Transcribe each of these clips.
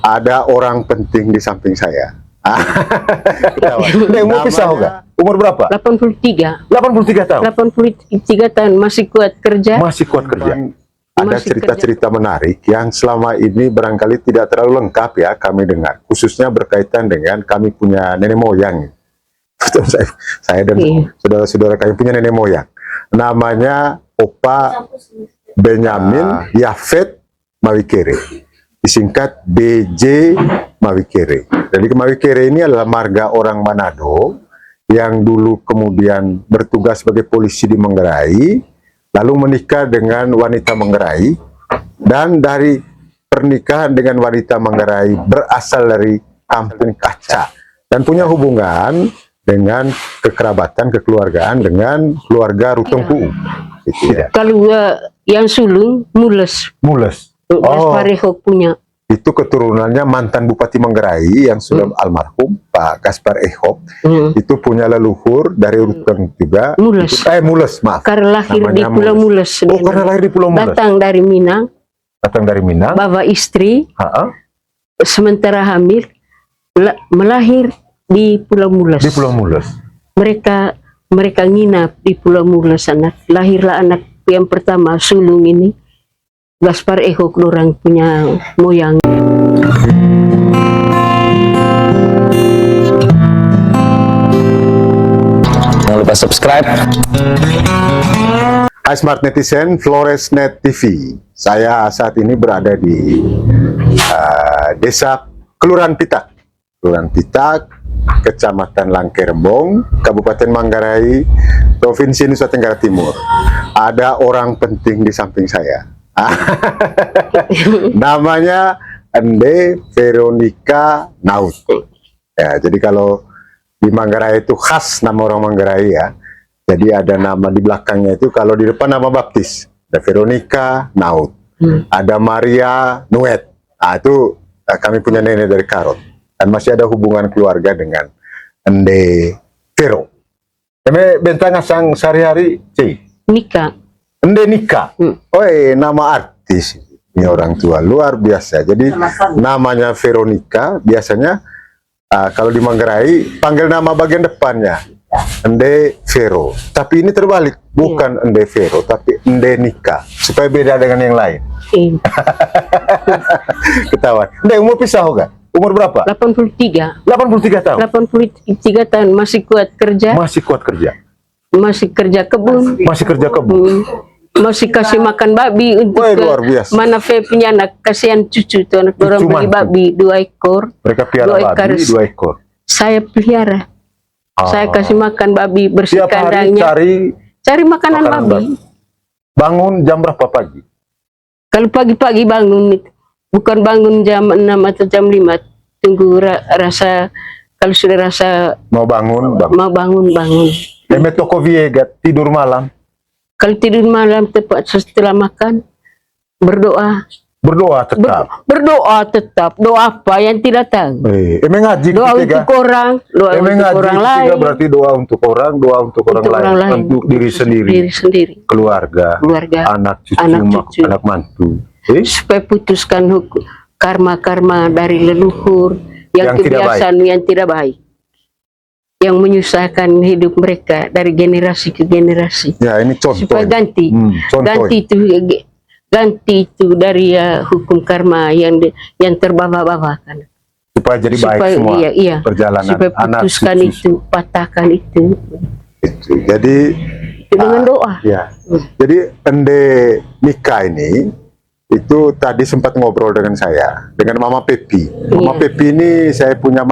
Ada orang penting di samping saya. Umur pisah nggak? Umur berapa? 83. 83 tahun. 83 tahun masih kuat kerja. Masih kuat kerja. Ada cerita-cerita menarik yang selama ini barangkali tidak terlalu lengkap ya kami dengar, khususnya berkaitan dengan kami punya nenek moyang. Saya dan saudara-saudara kami punya nenek moyang. Namanya Opa Benyamin Yafet Mawikere, disingkat BJ Mawikere. Jadi Mawikere ini adalah marga orang Manado yang dulu kemudian bertugas sebagai polisi di Manggarai, lalu menikah dengan wanita Manggarai, dan dari pernikahan dengan wanita Manggarai berasal dari kampung Kaca dan punya hubungan dengan kekerabatan, kekeluargaan dengan keluarga Ruteng Puu. Ya. Kalau yang sulung Mules. Mules. Gaspar Ehok punya. Itu keturunannya mantan Bupati Manggarai yang sudah almarhum Pak Gaspar Ehok. Itu punya leluhur dari Ruteng juga. Mules. Mules, maaf. Karena lahir di Pulau Mules. Oh, karena lahir di Pulau Mules. Datang dari Minang. Datang dari Minang. Bawa istri. Sementara hamil melahir di Pulau Mules. Di Pulau Mules. Mereka nginap di Pulau Mules. Lahirlah anak yang pertama sulung ini. Gaspar Ehok orang punya moyang. Jangan lupa subscribe. Hai Smart Netizen, Floresnet TV. Saya saat ini berada di Desa Kelurahan Pitak. Kelurahan Pitak, Kecamatan Langkerembong, Kabupaten Manggarai, Provinsi Nusa Tenggara Timur. Ada orang penting di samping saya. Namanya Ende Veronica Naut. Ya, jadi kalau di Manggarai itu khas nama orang Manggarai ya. Jadi ada nama di belakangnya itu, kalau di depan nama baptis. Ada Veronica Naut. Ada Maria Nuet. Nah, itu kami punya nenek dari Karot. Dan masih ada hubungan keluarga dengan Ende Vero. Kami bentang asang sehari-hari, Ci. Nikah. Ende nikah. Nama artis ini orang tua luar biasa. Jadi namanya Veronica biasanya kalau di Manggarai panggil nama bagian depannya Ende Vero. Tapi ini terbalik, bukan Ende Vero tapi Ende Nika supaya beda dengan yang lain. Ketahuan. Ende umur pisah nggak? Umur berapa? 83. 83 tahun. 83 tahun masih kuat kerja. Masih kuat kerja. Masih kerja kebun. Masih kerja kebun. Masih kasih makan babi untuk luar biasa. mana punya anak, kasihan cucu tuh anak orang beli babi 2 ekor. Mereka piara babi 2 ekor. Saya pelihara. Saya kasih makan babi, bersih Tiap hari kandangnya. Cari makanan babi. Bangun jam berapa pagi? Kalau pagi-pagi bangun, bukan bangun jam 6 atau jam 5. Tunggu rasa, kalau sudah rasa mau bangun. Mau bangun. Toko Viega tidur malam. Kalau tidur malam tepat setelah makan, berdoa. Berdoa tetap. Berdoa tetap. Doa apa yang tidak tahu. Emang ngaji doa untuk orang, doa untuk orang lain. Berarti doa untuk orang, doa untuk orang lain, untuk diri sendiri. Keluarga, anak cucu, anak mantu. Supaya putuskan hukum karma-karma dari leluhur yang kebiasaan yang tidak baik, yang menyusahkan hidup mereka dari generasi ke generasi. Ya, ini contoh. Supaya ganti itu dari hukum karma yang terbawa-bawakan. Supaya jadi baik semua. Iya. Perjalanan supaya putuskan anak, itu, patahkan itu. Jadi dengan doa. Ya. Jadi Ende Nika ini itu tadi sempat ngobrol dengan saya, dengan Mama Pepi. Mama Pepi ini saya punya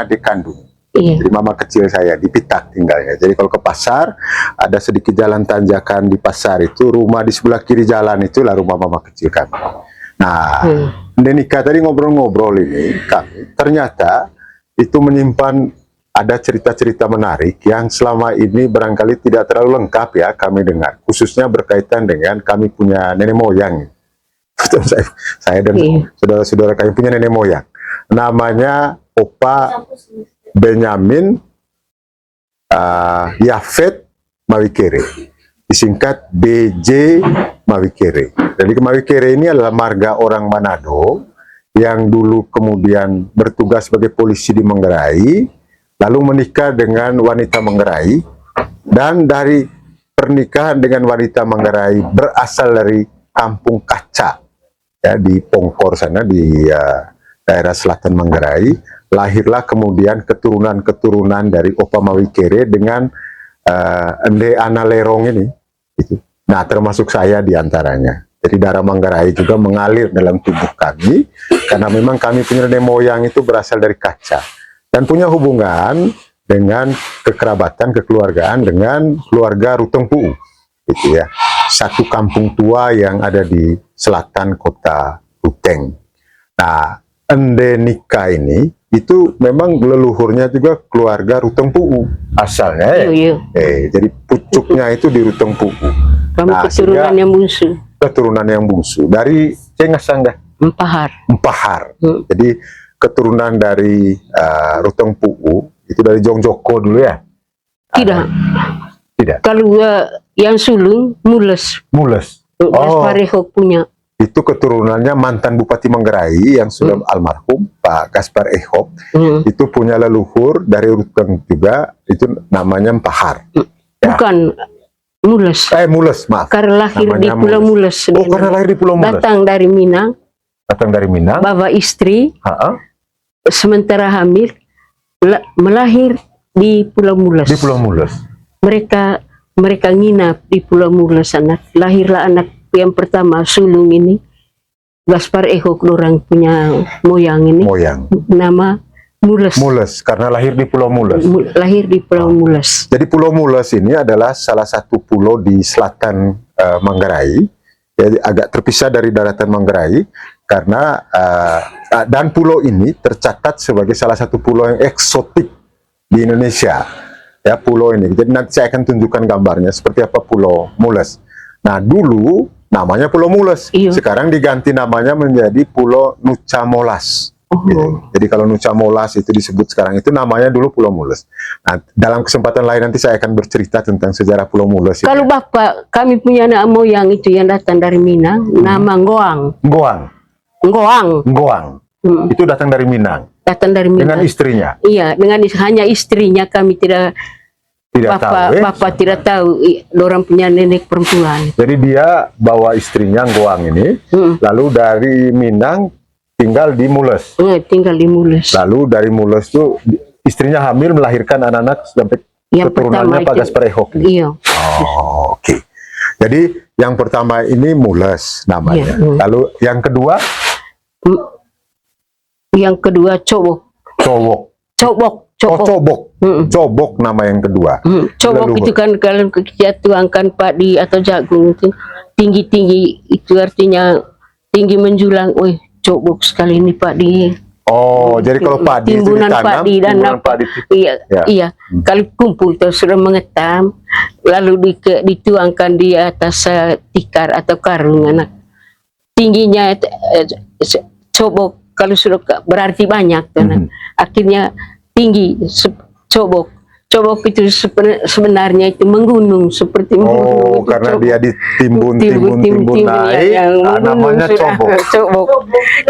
adik kandung. Jadi mama kecil saya di Pitak tinggalnya. Jadi kalau ke pasar ada sedikit jalan tanjakan di pasar itu, rumah di sebelah kiri jalan itulah rumah mama kecil kami. Nah, Nika tadi ngobrol-ngobrol ini kami ternyata itu menyimpan ada cerita-cerita menarik yang selama ini barangkali tidak terlalu lengkap ya kami dengar, khususnya berkaitan dengan kami punya nenek moyang. Saya dan saudara-saudara kami punya nenek moyang. Namanya Opa Benyamin Yafet Mawikere, disingkat BJ Mawikere. Jadi Mawikere ini adalah marga orang Manado yang dulu kemudian bertugas sebagai polisi di Manggarai, lalu menikah dengan wanita Manggarai, dan dari pernikahan dengan wanita Manggarai berasal dari Kampung Kaca, ya, di Pongkor sana, di daerah selatan Manggarai, lahirlah kemudian keturunan-keturunan dari Opa Mawikere dengan Ende Ana Lerong ini. Gitu. Nah, termasuk saya diantaranya. Jadi darah Manggarai juga mengalir dalam tubuh kami, karena memang kami punya nenek moyang itu berasal dari Kaca, dan punya hubungan dengan kekerabatan, kekeluargaan dengan keluarga Ruteng Puu, gitu ya. Satu kampung tua yang ada di selatan kota Ruteng. Nah, Ende Nika ini itu memang leluhurnya juga keluarga Ruteng Puu asalnya, ya. Jadi pucuknya itu di Ruteng Puu. Kami keturunan yang bungsu. Keturunan yang bungsu dari Cengasangga, Empahar. Jadi keturunan dari Ruteng Puu itu dari Jongjoko dulu, ya? Tidak. Kalau yang sulung Mules. Gaspar Ehok punya. Itu keturunannya mantan Bupati Manggarai yang sudah almarhum Pak Gaspar Ehok. Itu punya leluhur dari Ruteng juga, itu namanya Empahar. Bukan. Mules, maaf. Karena lahir di Pulau Mules. Karena lahir di Pulau Mules. Datang dari Minang. Bawa istri. Sementara hamil, melahir di Pulau Mules. Mereka nginap di Pulau Mules. Lahirlah anak yang pertama, sulung ini. Gaspar Ehok, orang punya moyang ini. Nama Mules, karena lahir di Pulau Mules. Jadi Pulau Mules ini adalah salah satu pulau di selatan Manggarai, jadi agak terpisah dari daratan Manggarai, karena dan pulau ini tercatat sebagai salah satu pulau yang eksotik di Indonesia, ya, pulau ini. Jadi nanti saya akan tunjukkan gambarnya seperti apa Pulau Mules. Nah, dulu namanya Pulau Mules, sekarang diganti namanya menjadi Pulau Nucha Molas. Jadi kalau Nucha Molas itu disebut sekarang, itu namanya dulu Pulau Mules. Nah, dalam kesempatan lain nanti saya akan bercerita tentang sejarah Pulau Mules. Kalau Bapak, kami punya anak moyang itu yang datang dari Minang, nama Ngoang. Itu datang dari Minang. Dengan istrinya. Iya, dengan hanya istrinya, kami tidak tahu. Bapak tidak tahu, orang punya nenek perempuan. Jadi dia bawa istrinya Ngoang ini, lalu dari Minang tinggal di Mules. Lalu dari Mules itu istrinya hamil, melahirkan anak-anak sampai keturunannya Pak Gaspar Ehok. Iya. Oke. Jadi yang pertama ini Mules namanya. Lalu yang kedua? Yang kedua Cobok nama yang kedua. Cobok itu kan kalau kita tuangkan padi atau jagung itu tinggi-tinggi, itu artinya tinggi menjulang. Cobok sekali ini Pak di. Jadi kalau padi timbunan itu ditanam, padi dan iya. Kalau kumpul terus sudah mengetam, lalu dituangkan di atas tikar atau karung anak. Tingginya cobok kalau sudah berarti banyak, akhirnya tinggi cobok. Cobok itu sebenarnya itu menggunung, seperti menggunung. Karena dia ditimbun naik, namanya cobok.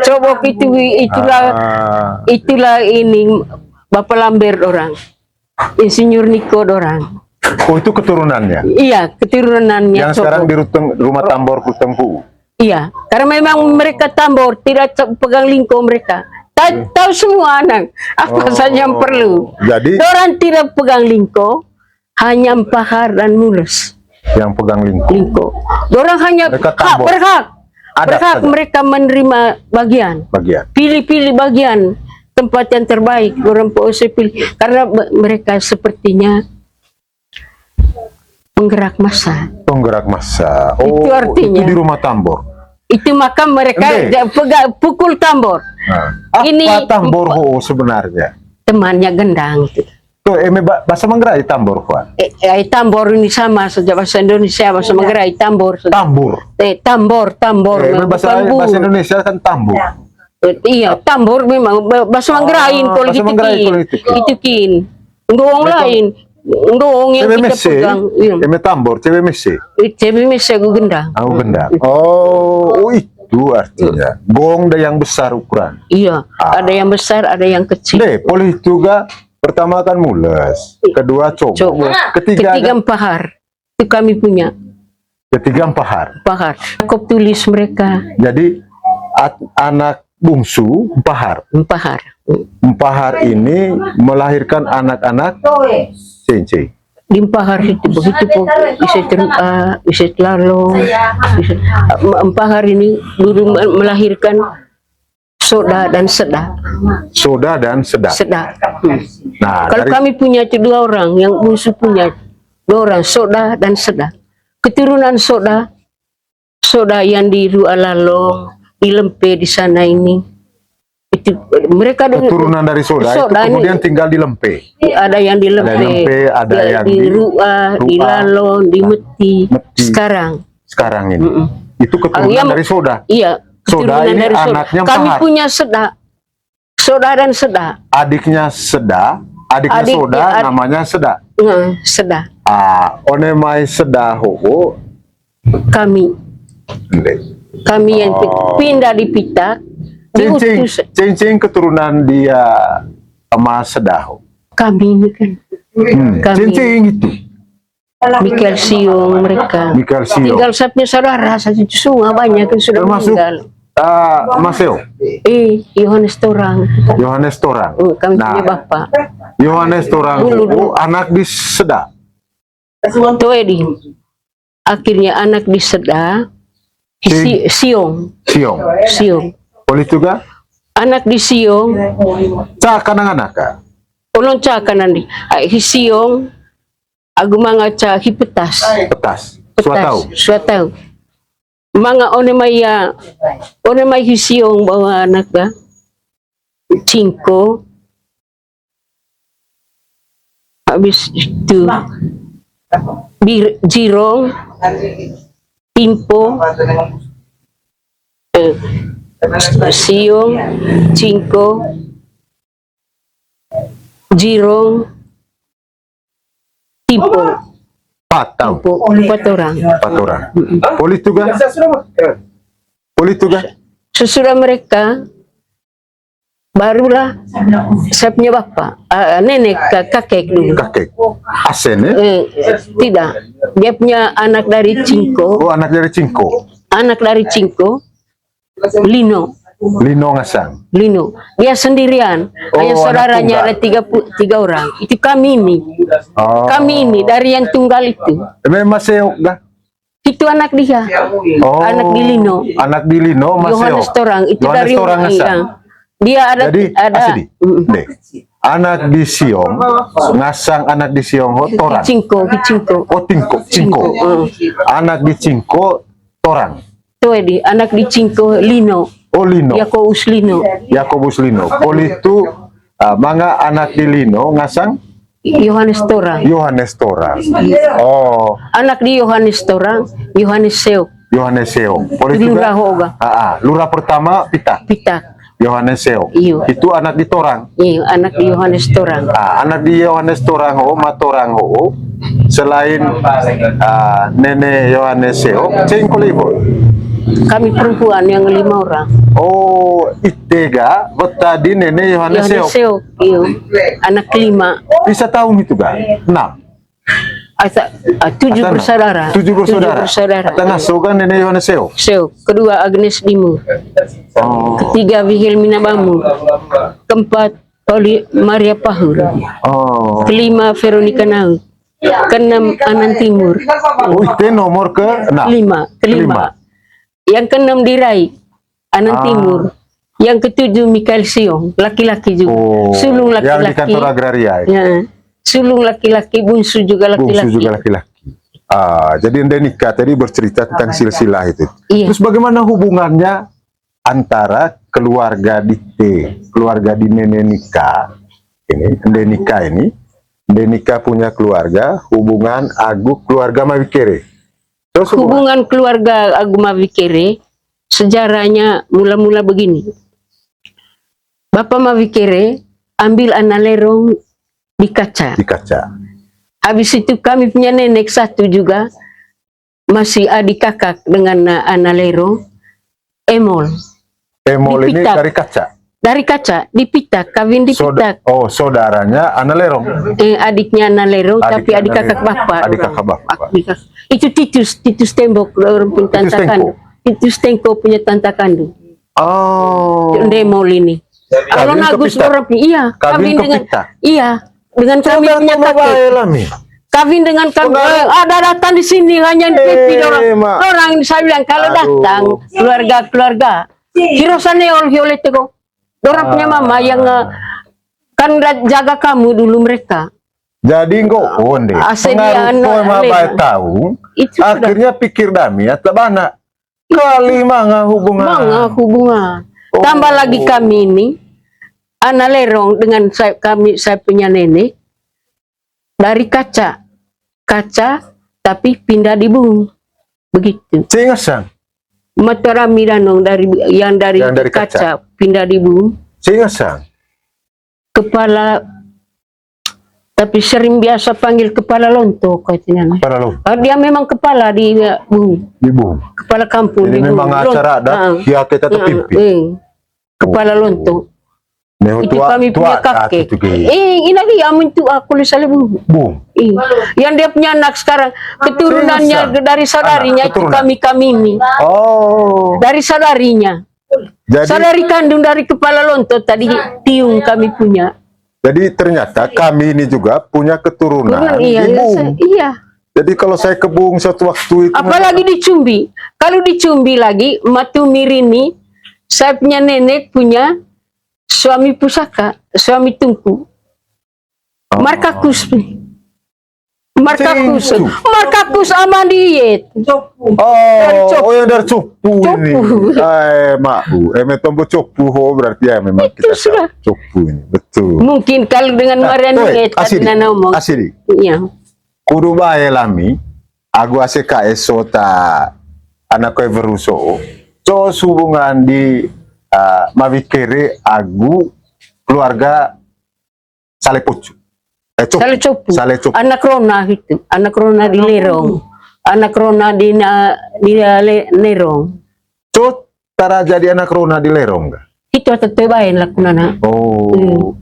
Cobok itulah ini Bapak Lambert orang, Insinyur Niko orang. Itu keturunannya? Iya, keturunannya. Yang sekarang di rumah Tambor Ruteng Puu. Iya, karena memang mereka Tambor tidak pegang lingko mereka. Tahu semua anak apa saja yang perlu. Jadi orang tidak pegang lingko, hanya Empahar dan Mules yang pegang lingko. Orang hanya berhak mereka menerima bagian. Pilih bagian tempat yang terbaik. Orang POC pilih karena mereka sepertinya penggerak massa. Itu artinya itu di rumah Tambor. Itu maka mereka pukul tambor. Apa tambor sebenarnya? Temannya gendang. Tuh, bahasa Manggarai tambor, Pak. Tambor ini sama saja bahasa Indonesia, bahasa Manggarai tambor. Tambor. Bahasa Indonesia kan tambor. Iya, tambor memang bahasa Manggarai kalau itu kin. Ngomong lain. Ngomong yang kita pegang. Tambor, cewek mese. Cewek mese aku gendang. Gendang. itu artinya gong ada yang besar ukuran. Iya, ada yang besar, ada yang kecil. Deh, polih juga pertama kan mules, kedua coba, ketiga empahar. Itu kami punya. Ketiga empahar. Kop tulis mereka. Jadi anak bungsu empahar. Empahar ini melahirkan anak-anak cincin. Di empahar itu begitu pun bisa lalu. Empahar ini dulu melahirkan soda dan seda. Soda dan seda. Nah, kalau kami punya itu 2 orang, yang bungsu punya 2 orang, soda dan seda. Keturunan soda yang di Rualalo, di Lempe di sana ini. Itu mereka keturunan dari soda itu kemudian tinggal di Lempe. Ada yang di Lempe, ada yang di Rua, di Lalo, di Meti. Sekarang ini. Itu keturunan dari soda. Iya, soda ini dari anaknya kami punya seda. Soda dan seda. Adiknya soda namanya seda. Seda. Onemai seda ho. Kami yang pindah di Pitak. Cincin keturunan dia sama Sedaho. Kami ini kan. Cincin itu. Michael Siong mereka. Tinggal satunya saudara, satu semua banyak yang sudah meninggal. Maseo. Yohanes Torang. Kami punya bapak. Yohanes Torang anak di Seda. Toedi. Akhirnya anak di Seda. Siong. Boleh juga? Anak di Siong. Kanang-anak ka? Ulong kanan di. Siong. Agumanga hipetas. Suatau. Mga onemay Siong bawa anak ka. 5. Habis itu Jirong, Timpo, Siong, 5, Jirong, Timpo. 4 orang. Boleh juga? Sesudah mereka barulah saya punya bapak, nenek, kakek dulu. Asen tidak, dia punya anak dari Cingko. Anak dari Cingko, Lino Ngasang. Dia sendirian. Hanya saudaranya ada 3 orang. Itu kami ini. Kami ini dari yang tunggal itu. Memang seok dah. Itu anak dia. Anak di Lino. Yohanes Torang. Itu dari orang. Dia ada. Jadi, anak di Siong, Ngasang anak di Siong, Torang. Cingko. Cingko. Anak di Cingko, Torang. Tuh anak di Cingko, Lino. Yakobus Lino. Poli itu manga anak di Lino, Ngasang? Yohanes Torang. Anak di Yohanes Torang, Yohanes Seo. Poli juga. Lurah pertama Pitak. Yohanes Seo. Itu anak di Torang. Iya, anak di Yohanes Torang. Anak di Yohanes Torang Matorang selain nenek Yohanes Seo, Cengkolibo. Kami perempuan yang 5 orang. Itega tadi nenek Yohanes Seo. Iya. Anak 5. Bisa tahun itu kan? 6. 7 bersaudara. 7 bersaudara. Tengah sogan nenek Yohanes Seo. Kedua Agnes Dimur. Ketiga Wilhelmina Bamu. Keempat Maria Pahur. Kelima Veronica Nau. Keenam Anan Timur. Itu nomor kelima. Yang keenam Dirai Anan Timur. Yang ketujuh Michael Siong, laki-laki juga. Sulung laki-laki. Yang di kantor agraria. Ya. Sulung laki-laki, bungsu juga laki-laki. Jadi Anda nikah tadi bercerita tentang silsilah itu. Iya. Terus bagaimana hubungannya antara keluarga di nenek nikah ini, Anda nikah punya keluarga, hubungan Agu keluarga Mawikere. Terus hubungan keluarga Agu Mawikere sejarahnya mula-mula begini. Bapak Mawikere ambil analerong di kaca. Habis itu kami punya nenek satu juga, masih adik kakak dengan analero. Emol. Emol ini Dipitak. dari kaca. Dari kaca, dipitak, kawin dipitak. Saudaranya Ana Lerong. Adiknya Ana Lerong, tapi adik kakak bapak. Adik kakak bapak. Itu Titus Tembok, orang pun tante kandung. Titus Tengko punya tante kandung. Oh. Demol ini. Kalau Agus orang iya, kawin dengan dengan kami punya kakek. Kawin dengan kami, ada datang di sini hanya di pipi orang saya bilang kalau datang keluarga hirosane oleh tego. Orang punya mama yang kan jaga kamu dulu mereka. Jadi enggak onde. Pengaruh mama tahu. Akhirnya pikir dami atau bana. Kali manga hubungan. Tambah lagi kami ini Ana Lerong dengan saya punya nenek dari kaca tapi pindah di Bung begitu. Cingasang. Matarami danong dari kaca pindah di Bung. Cingasang. Kepala tapi sering biasa panggil kepala lonto katanya. Kepala lonto. Dia memang kepala di Bung. Di Bung. Kepala kampung ini di memang Bung. acara adat ya kita terpimpin. Kepala lonto. Itu kami punya kakek. Ini dia mentu aku lisale Bung. Yang dia punya anak sekarang keturunannya dari saudarinya itu kami ini. Oh. Dari saudarinya. Jadi, saudari kandung dari kepala lonto tadi tiung kami punya. Jadi ternyata kami ini juga punya keturunan di Bung. Iya. Jadi kalau saya ke Bung suatu waktu itu. Apalagi di Cumbi. Kalau di Cumbi lagi Matumirini, saya punya nenek punya suami pusaka, suami tungku. Markakus sama diet. Oh, yang dari Cupu ini. Mak Bu, tombo Cupu berarti ya memang kita Cupu ini, betul. Mungkin kalau dengan Mariani tadi ngomong. Asli. Iya. Kudu bae lami, agu ACK esota anak koe veruso. So hubungan di Mawikere agu keluarga Salepocu. Salecopu. Anak Rona itu. Anak Rona di Lerong. Anak Rona di Lerong. So, tara jadi anak Rona di Lerong gak? Itu tetep baik lakunana. Oh.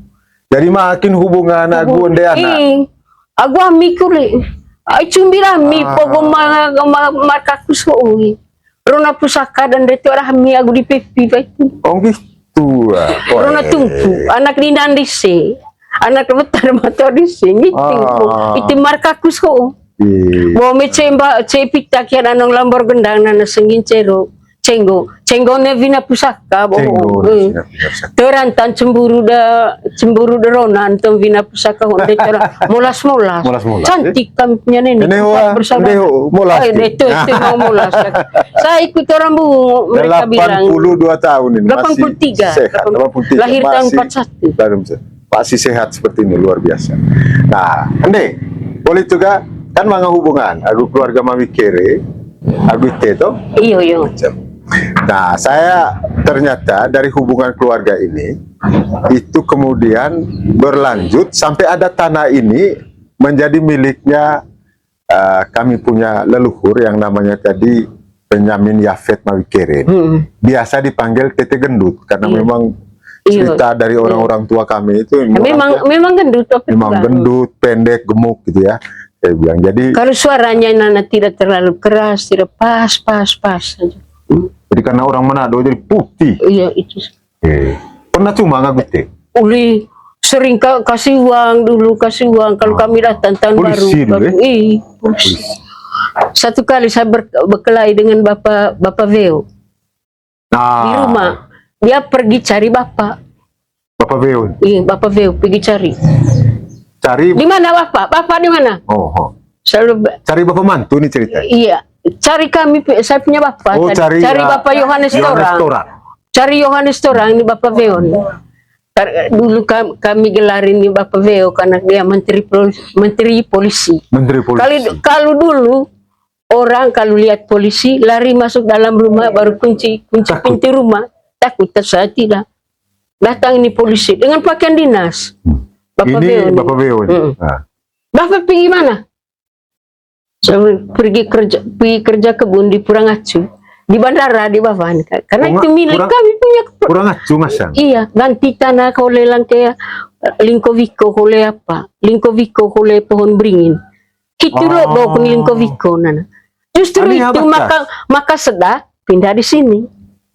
Jadi makin hubungan agu onde anak. Agu amiku le. Ay cumbirami pogong markakus ko uwi. Rona pusaka dan itu orang mi agu di pipi itu. Oh gitu. Rona tungku, anak di Nandise, anak betar motor di sini. Itu markakus ko. Bawa mecemba cepita kian anong lambor gendang nana sengin cenggo nevina pusaka bohong. Terantan cemburu da Rona antum vina pusaka honde cara molas. Cantik kami punya nenek bersama. Molas. Itu mau molas. Saya ikut orang Bu mereka bilang 82 tahun ini 83. Sehat, 83. Lahir tahun 41. Masih sehat seperti ini, luar biasa. Nah, Ande, boleh juga kan mga hubungan aku keluarga Mami Kere, aku itu. Iyo. Nah, saya ternyata dari hubungan keluarga ini itu kemudian berlanjut sampai ada tanah ini menjadi miliknya kami punya leluhur yang namanya tadi Benyamin Yafet Mawikere. Biasa dipanggil Tete Gendut karena memang cerita dari orang-orang tua kami itu memang gendut. Memang gendut, pendek, gemuk gitu ya. Saya bilang jadi kalau suaranya Nana tidak terlalu keras, tidak pas saja. Jadi karena orang Manado jadi putih. Iya itu. Pernah cuma nggak Teh? Uli sering kasih uang kalau kami datang tahun baru. Polisi. Satu kali saya berkelahi dengan Bapak Veo di rumah. Dia pergi cari Bapak Veo. Iya, Bapak Veo pergi cari. Di mana Bapak? Bapak di mana? Selalu cari Bapak mantu nih cerita. Iya. Cari kami, saya punya bapak. Cari Bapak Yohanes Torang. Cari Yohanes Torang ini Bapak Veo. Dulu kami gelar ini Bapak Veo karena dia menteri polisi. Kalau dulu orang kalau lihat polisi lari masuk dalam rumah baru kunci pintu rumah. Takut saya tidak. Datang ini polisi dengan pakaian dinas. Bapak Veo. Bapak pergi mana? Saya pergi kerja kebun di Purangacu. di bandara di Bavan. Karena Oh, itu milik kurang- kami punya. Kurang acu masang. Iya, ganti tanah kole lang kaya lingkoviko kole apa? Lingkoviko kole pohon beringin. Itu Oh. loh bawa ke lingkoviko nana. Justru Ani itu abakas. maka sedah pindah di sini.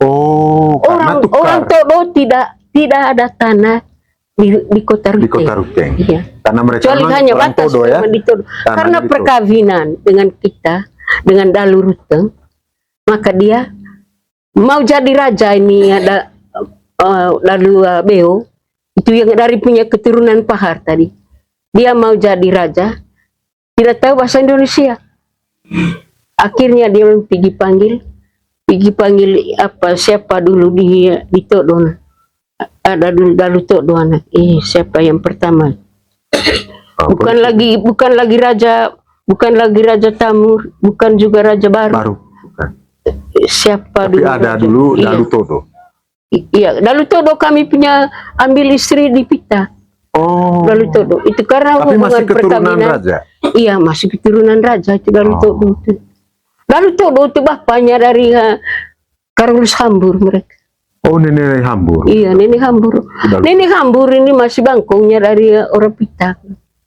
Oh, karena tukar Orang Todo tidak ada tanah di Kota Ruteng. di Kota Ruteng. Iya. Karena mereka Kecuali memang hanya orang batas Todo ya. memang di Todo. Tanahnya Karena di Todo. perkawinan dengan kita, dengan Dalu Ruteng, maka dia mau jadi raja. Ini ada Dalu Beo, itu yang dari punya keturunan Pahar tadi. Dia mau jadi raja, tidak tahu bahasa Indonesia. Akhirnya dia pergi panggil apa siapa dulu di Todo. Ada dulu Dalu Todo anak. Siapa yang pertama? Bukan lagi raja Tamur, bukan juga raja baru. baru. Bukan. Siapa Tapi dulu? ada raja? dulu Iya. Dalu Todo. Iya, Dalu Todo kami punya ambil istri di Pita. Oh. Dalu Todo itu karena Tapi hubungan masih keturunan perkawinan. raja. Iya, masih keturunan raja itu Dalu Todo itu. Dalu Todo itu bapaknya dari Karolus Hambur mereka. Oh, nenek Hambur. Iya, Nenek Hambur. Dalu. Nenek Hambur ini masih bangkongnya dari orang Pita.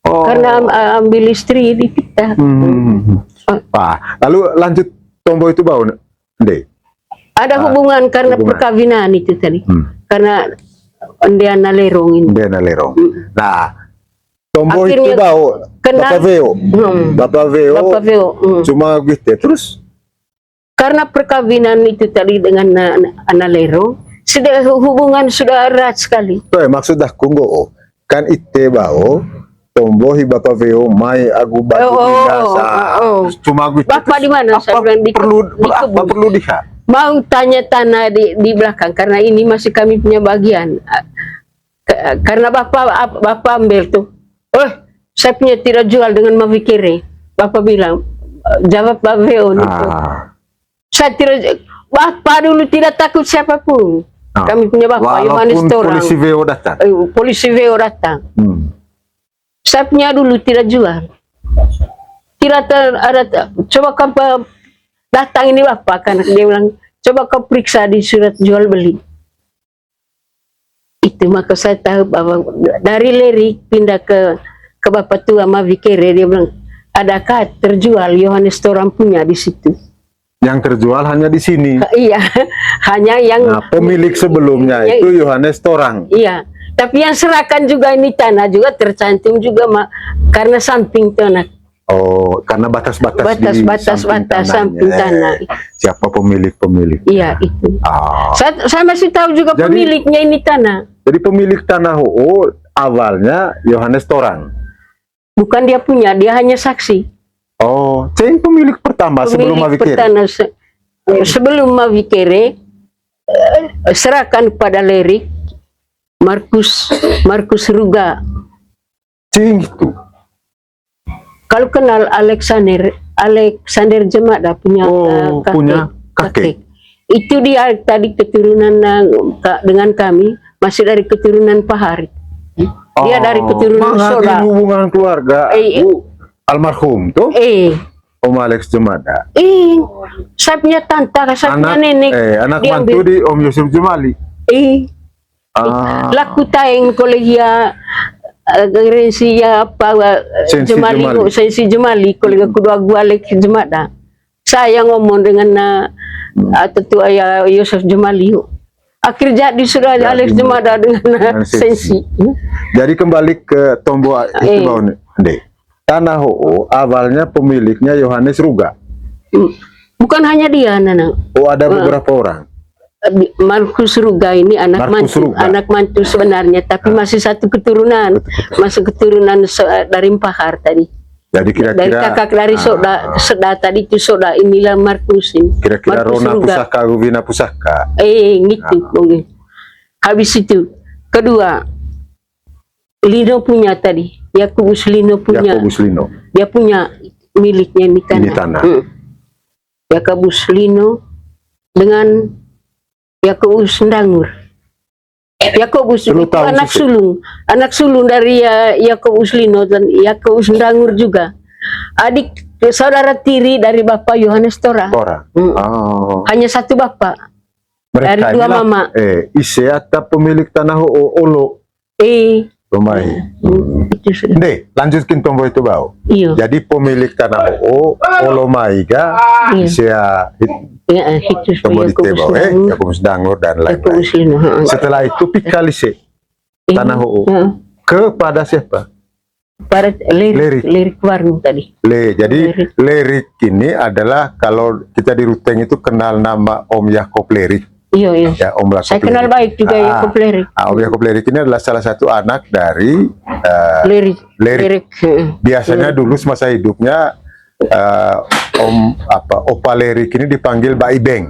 Oh. Karena ambil istri di Pita. Pak, lalu lanjut Tombo itu bau, Ndek. Ada hubungan karena hubungan. perkawinan itu tadi. Karena Andiana Lerong ini. Dia Lerong. Nah, Tombo Akhirnya itu bau kenal- Bapak Veo. Hmm. Bapak Veo Bapak Veo. cuma gitu terus. Karena perkawinan itu tadi dengan Ana Lerong, sudah hubungan sudah erat sekali. Tuh maksud dah kunggo kan ite bau Tombo hi Bapak Veo mai agu batu Oh. cuma gitu. Bapak di mana? Saya bilang di apa kebun. perlu diha? Mau tanya tanah di belakang karena ini masih kami punya bagian. Karena bapak ambil tuh. Oh, saya punya tidak jual dengan Mavikere. Bapak bilang, jawab Bapak Veo itu. Saya tidak, bapak dulu tidak takut siapapun. Kami punya bapak Yohanes Walaupun Torang. polisi Veo datang. Polisi Veo datang. Saya punya dulu tidak jual. Tidak ada. Coba kau datang ini bapak karena dia bilang coba kau periksa di surat jual beli. Itu maka saya tahu bahwa dari Lirik pindah ke bapak tua Mavikere, dia bilang adakah terjual Yohanes Torang punya di situ. Yang terjual hanya di sini. Iya, hanya yang Nah, pemilik sebelumnya yang- itu Yohanes Torang. Iya, tapi yang serahkan juga ini tanah juga tercantum juga karena samping tanah. Oh, karena batas-batas Samping tanah. Siapa pemilik-pemilik? Iya itu. Ah. Saya masih tahu juga Jadi- pemiliknya ini tanah. Jadi pemilik tanah HO awalnya Yohanes Torang. Bukan dia punya, dia hanya saksi. Oh, ceng pemilik pertama sebelum Pemilik Mavikere. pertanah sebelum Mavikere serahkan kepada Lirik Markus Ruga. Ceng itu. Kalau kenal Alexander Jemada punya Oh, punya kakek. Itu dia tadi keturunan dengan kami masih dari keturunan Pahari. Dia dari keturunan Soda. Hubungan keluarga aku almarhum tuh Om Alex Jemada. Saya punya tante, saya punya nenek. Anak Dia mantu ambil- di Om Yusuf Jemali. Laku taeng kolegia gerensia apa Sensi Jemali. Sensi Jemali kolega kedua gua Alex Jemada. Saya ngomong dengan tetua ya Yusuf Jemali. Akhir jadi sudah Alex Jemada dengan Sensi. Jadi kembali ke Tombo itu bau Ndek. Tanah HO awalnya pemiliknya Yohanes Ruga. Bukan hanya dia, Nana. Oh, ada beberapa orang. Markus Ruga ini anak Markus mantu, Ruga. anak mantu sebenarnya, tapi masih satu keturunan, masih keturunan dari Pahar tadi. Jadi Dari kira-kira kakak dari Soda tadi itu Soda inilah Markus ini. kira-kira Markus Rona Ruga. Pusaka Ruvina Pusaka. Gitu. Oke. Habis itu, kedua, Lino punya tadi. Yakobus Lino punya. Yakobus Lino. Dia punya miliknya di tanah. Di tanah. Yakobus Lino dengan Yakobus Ndangur. Yakobus Lu itu tahu anak sulung dari Yakobus Lino dan Yakobus Ndangur juga. Adik saudara tiri dari Bapak Yohanes Tora. Orang. Oh. Hanya satu bapak. Mereka Dari dua inilah, mama. isi atau pemilik tanah Olo. Rumah. Itu sudah. Deh, lanjutkin tombol itu bau. Iya. Jadi pemilik tanah Olo Maiga, Iya. isi Ya, itu tombol sudah di tebau, Yakobus Dangur dan lain-lain. Setelah itu pikalise tanah kepada siapa? Pada lirik warung tadi. Jadi Lirik ini adalah kalau kita di Ruteng itu kenal nama Om Yakob Lirik. Iya. Ya, Om Yakob Saya kenal Lirik. baik juga Yakob Lirik. Om Yakob Lirik ini adalah salah satu anak dari Lirik. Biasanya dulu semasa hidupnya Opa Lirik ini dipanggil Mbak Ibeng.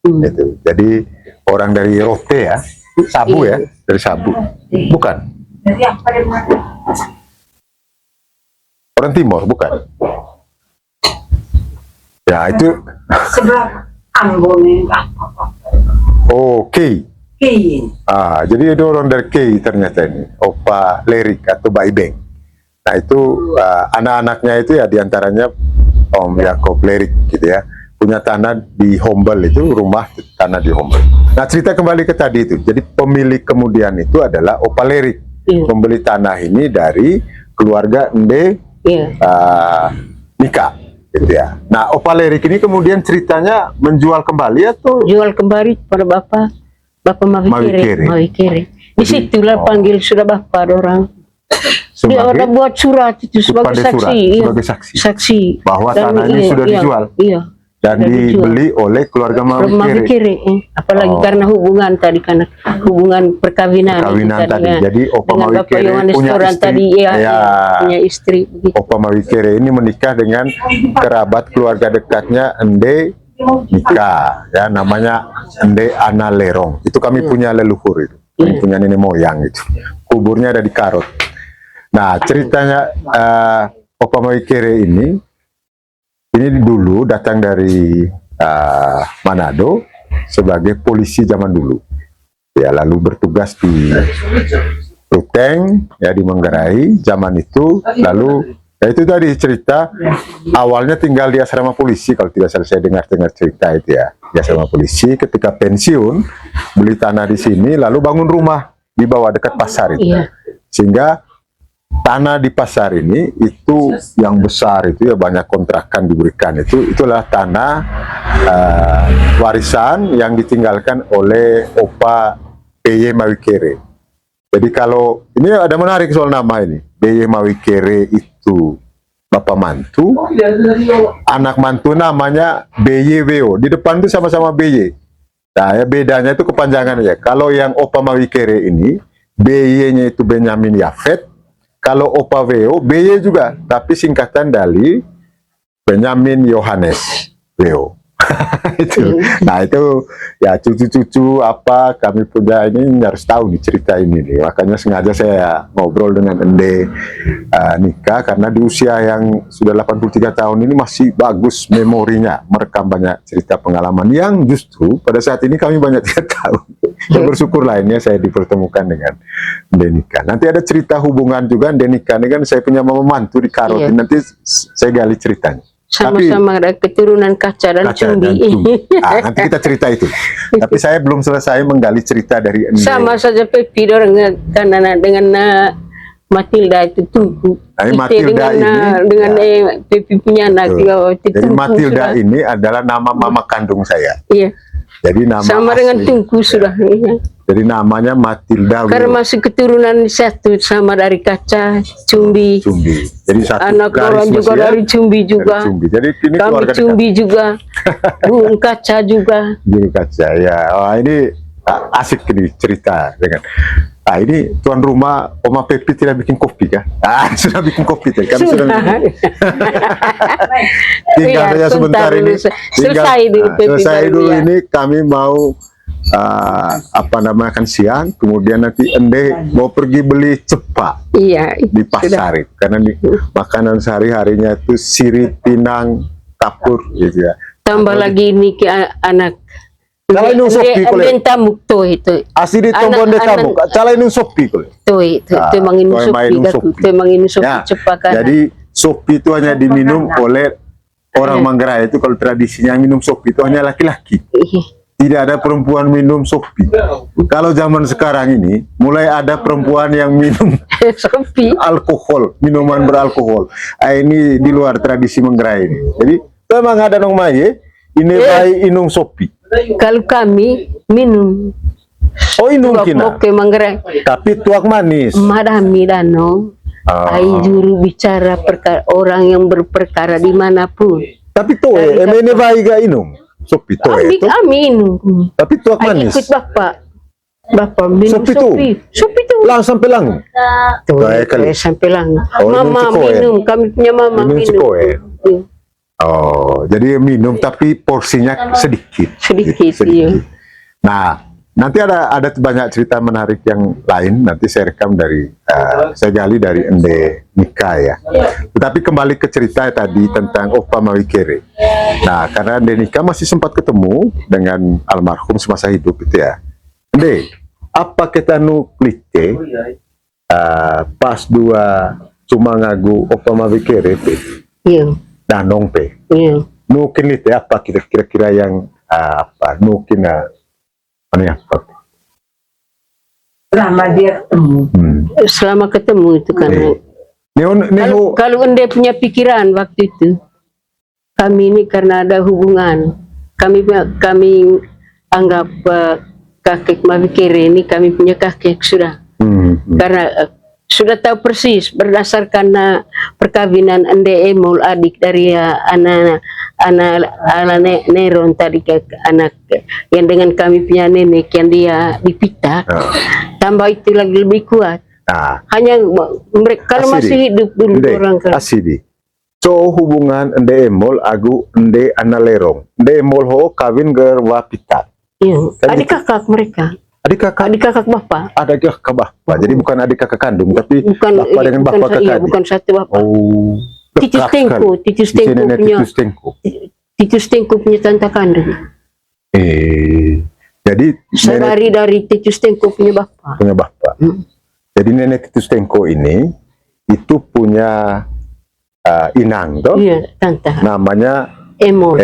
Gitu. Jadi orang dari Rote ya, Sabu ya, dari Sabu. Bukan. Orang Timur, bukan? Ya, itu Sebelah Ambon. Oke. Jadi itu orang dari Kei ternyata ini, Opa Lirik atau Mbak Ibeng. Nah, itu anak-anaknya itu ya diantaranya Om Yakob Lirik gitu ya. Punya tanah di Hombel, itu rumah tanah di Hombel. Nah, cerita kembali ke tadi itu. Jadi pemilik kemudian itu adalah Opa Lirik. Membeli tanah ini dari keluarga Ende Nika gitu ya. Nah, Opa Lirik ini kemudian ceritanya menjual kembali atau Jual kembali pada Bapak Mawikere. Di situlah panggil sudah Bapak orang. Dia sebagai udah buat surat itu sebagai pandai surat, saksi. sebagai saksi. Bahwa Dan tanah ini sudah dijual. Iya. dan sudah dibeli oleh keluarga Mawikere. Apalagi karena hubungan tadi, karena hubungan perkawinan Tadi. Jadi Opa dengan Bapak Mawikere Yohanes punya Toran istri. tadi, punya istri. Begitu. Opa Mawikere ini menikah dengan kerabat keluarga dekatnya Ende Nika, ya namanya Ende Ana Lerong. Itu kami punya leluhur itu, kami punya nenek moyang itu. Kuburnya ada di Karot. Nah, ceritanya Opa Mawikere ini dulu datang dari Manado sebagai polisi zaman dulu. Ya, lalu bertugas di Ruteng, ya di Manggarai zaman itu. Lalu ya itu tadi cerita awalnya tinggal di asrama polisi, kalau tidak salah saya dengar cerita itu ya, di asrama polisi. Ketika pensiun beli tanah di sini, lalu bangun rumah di bawah dekat pasar itu, sehingga tanah di pasar ini itu yang besar itu ya, banyak kontrakan diberikan, itulah tanah warisan yang ditinggalkan oleh Opa B.Y. Mawikere. Jadi kalau ini ada menarik soal nama ini, B.Y. Mawikere itu bapak mantu, anak mantu namanya B.Y. Weo, di depan itu sama-sama B.Y. Nah ya, bedanya itu kepanjangan ya. Kalau yang Opa Mawikere ini B.Y.-nya itu Benyamin Yafet. Kalau Opa Weo, BY juga, tapi singkatan dari Benyamin Yohanes Weo. Nah itu ya cucu-cucu apa kami punya ini harus tahu nih cerita ini nih. Makanya sengaja saya ngobrol dengan Ende Nika, karena di usia yang sudah 83 tahun ini masih bagus memorinya, merekam banyak cerita pengalaman yang justru pada saat ini kami banyak tidak tahu. Saya bersyukur lainnya saya dipertemukan dengan Ende Nika. Nanti ada cerita hubungan juga Ende Nika ini kan saya punya mama mantu di Karot. Nanti saya gali ceritanya. Sama-sama ada keturunan kaca dan cumbi. Nanti kita cerita itu. Tapi saya belum selesai menggali cerita dari Ende. Sama saja Pepi orang karena dengan Matilda itu tunggu. Matilda dengan Pepi punya anak. Jadi Matilda ini adalah nama mama kandung saya. Iya. Jadi nama sama asli. dengan Tungku sudah. Jadi namanya Matilda. Karena masih keturunan satu sama dari kaca Cumbi. Jadi satu anak orang juga dari Cumbi juga. Jadi ini kami Cumbi juga. Burung kaca juga. Burung kaca ya. Oh, ini asik ini cerita dengan. Ini tuan rumah Oma Pepi tidak bikin kopi kah? Sudah bikin kopi kan? Kami sudah. Tinggal saja sebentar ini. Selesai dulu ini kami mau makan siang, kemudian nanti Ende mau pergi beli cepak di pasar, karena makanan sehari-harinya itu sirip, pinang, kapur gitu ya. Tambah lagi ini ke anak. Calai nung sopi kole. Tamuk to itu. Asli di tombon de tamuk. Calai nung sopi kole. Itu manginu sopi. Itu manginu sopi cepakan. Jadi sopi itu hanya diminum oleh orang Manggarai itu kalau tradisinya minum sopi itu hanya laki-laki. Tidak ada perempuan minum sopi. Kalau zaman sekarang ini mulai ada perempuan yang minum Sopi. alkohol, minuman beralkohol. Ini di luar tradisi Manggarai ini. Jadi memang ada nong maye ini baik inung sopi. Kalau kami minum. Oh inung kina. Oke Manggarai. Tapi tuak manis. Madami danong. Ai juru bicara orang yang berperkara dimanapun. Tapi toe, ini baik gak inung sopi toe itu. Minum. Tapi tuak Ai manis. ikut bapak minum Sopi tu? Sopi tu. Lang sampai lang. Tuh, Baik kali. sampai lang. Oh, minum Mama cikoe. minum, kami punya mama Minum minum. cikoe. Iya. Oh, jadi minum tapi porsinya sedikit. Sedikit, iya. Nah, nanti ada banyak cerita menarik yang lain. Nanti saya rekam dari saya gali dari Ende Nika ya. Tetapi kembali ke cerita tadi tentang Opa Mawikere. Nah, karena Ende Nika masih sempat ketemu dengan almarhum semasa hidup itu ya. Ende, apa kita nu klite pas dua cuma ngagu Opa Mawikere pe Iya. danong pe. Iya. Nu klite apa kira-kira yang apa nu kina apa? Selama dia ketemu. Selama ketemu itu kan. Kalau Ende punya pikiran waktu itu, kami ini karena ada hubungan, kami anggap kakek Mawikere ini kami punya kakek sudah. Karena sudah tahu persis berdasarkan perkawinan Ende Emol adik dari anak Neron tadi ke anak yang dengan kami punya nenek yang dia dipitak, tambah itu lagi lebih kuat. Hanya mereka kalau masih hidup dulu orang kan. Asidi. So hubungan Ende Emol agu Ende Analerong. Ende Emol ho kawin gerwa pitak. Iya. Adik kakak mereka. Adik kakak bapak. Adik kakak bapak. Jadi bukan adik kakak kandung, tapi bukan, bapak dengan bapak kakak. Iya, bukan satu bapak. Oh. Titus Tengku punya tante kandung. Jadi Saudari dari Titus Tengku punya bapak. Punya bapak. Jadi nenek Titus Tengku ini itu punya inang toh. Iya, tante. Namanya Emol.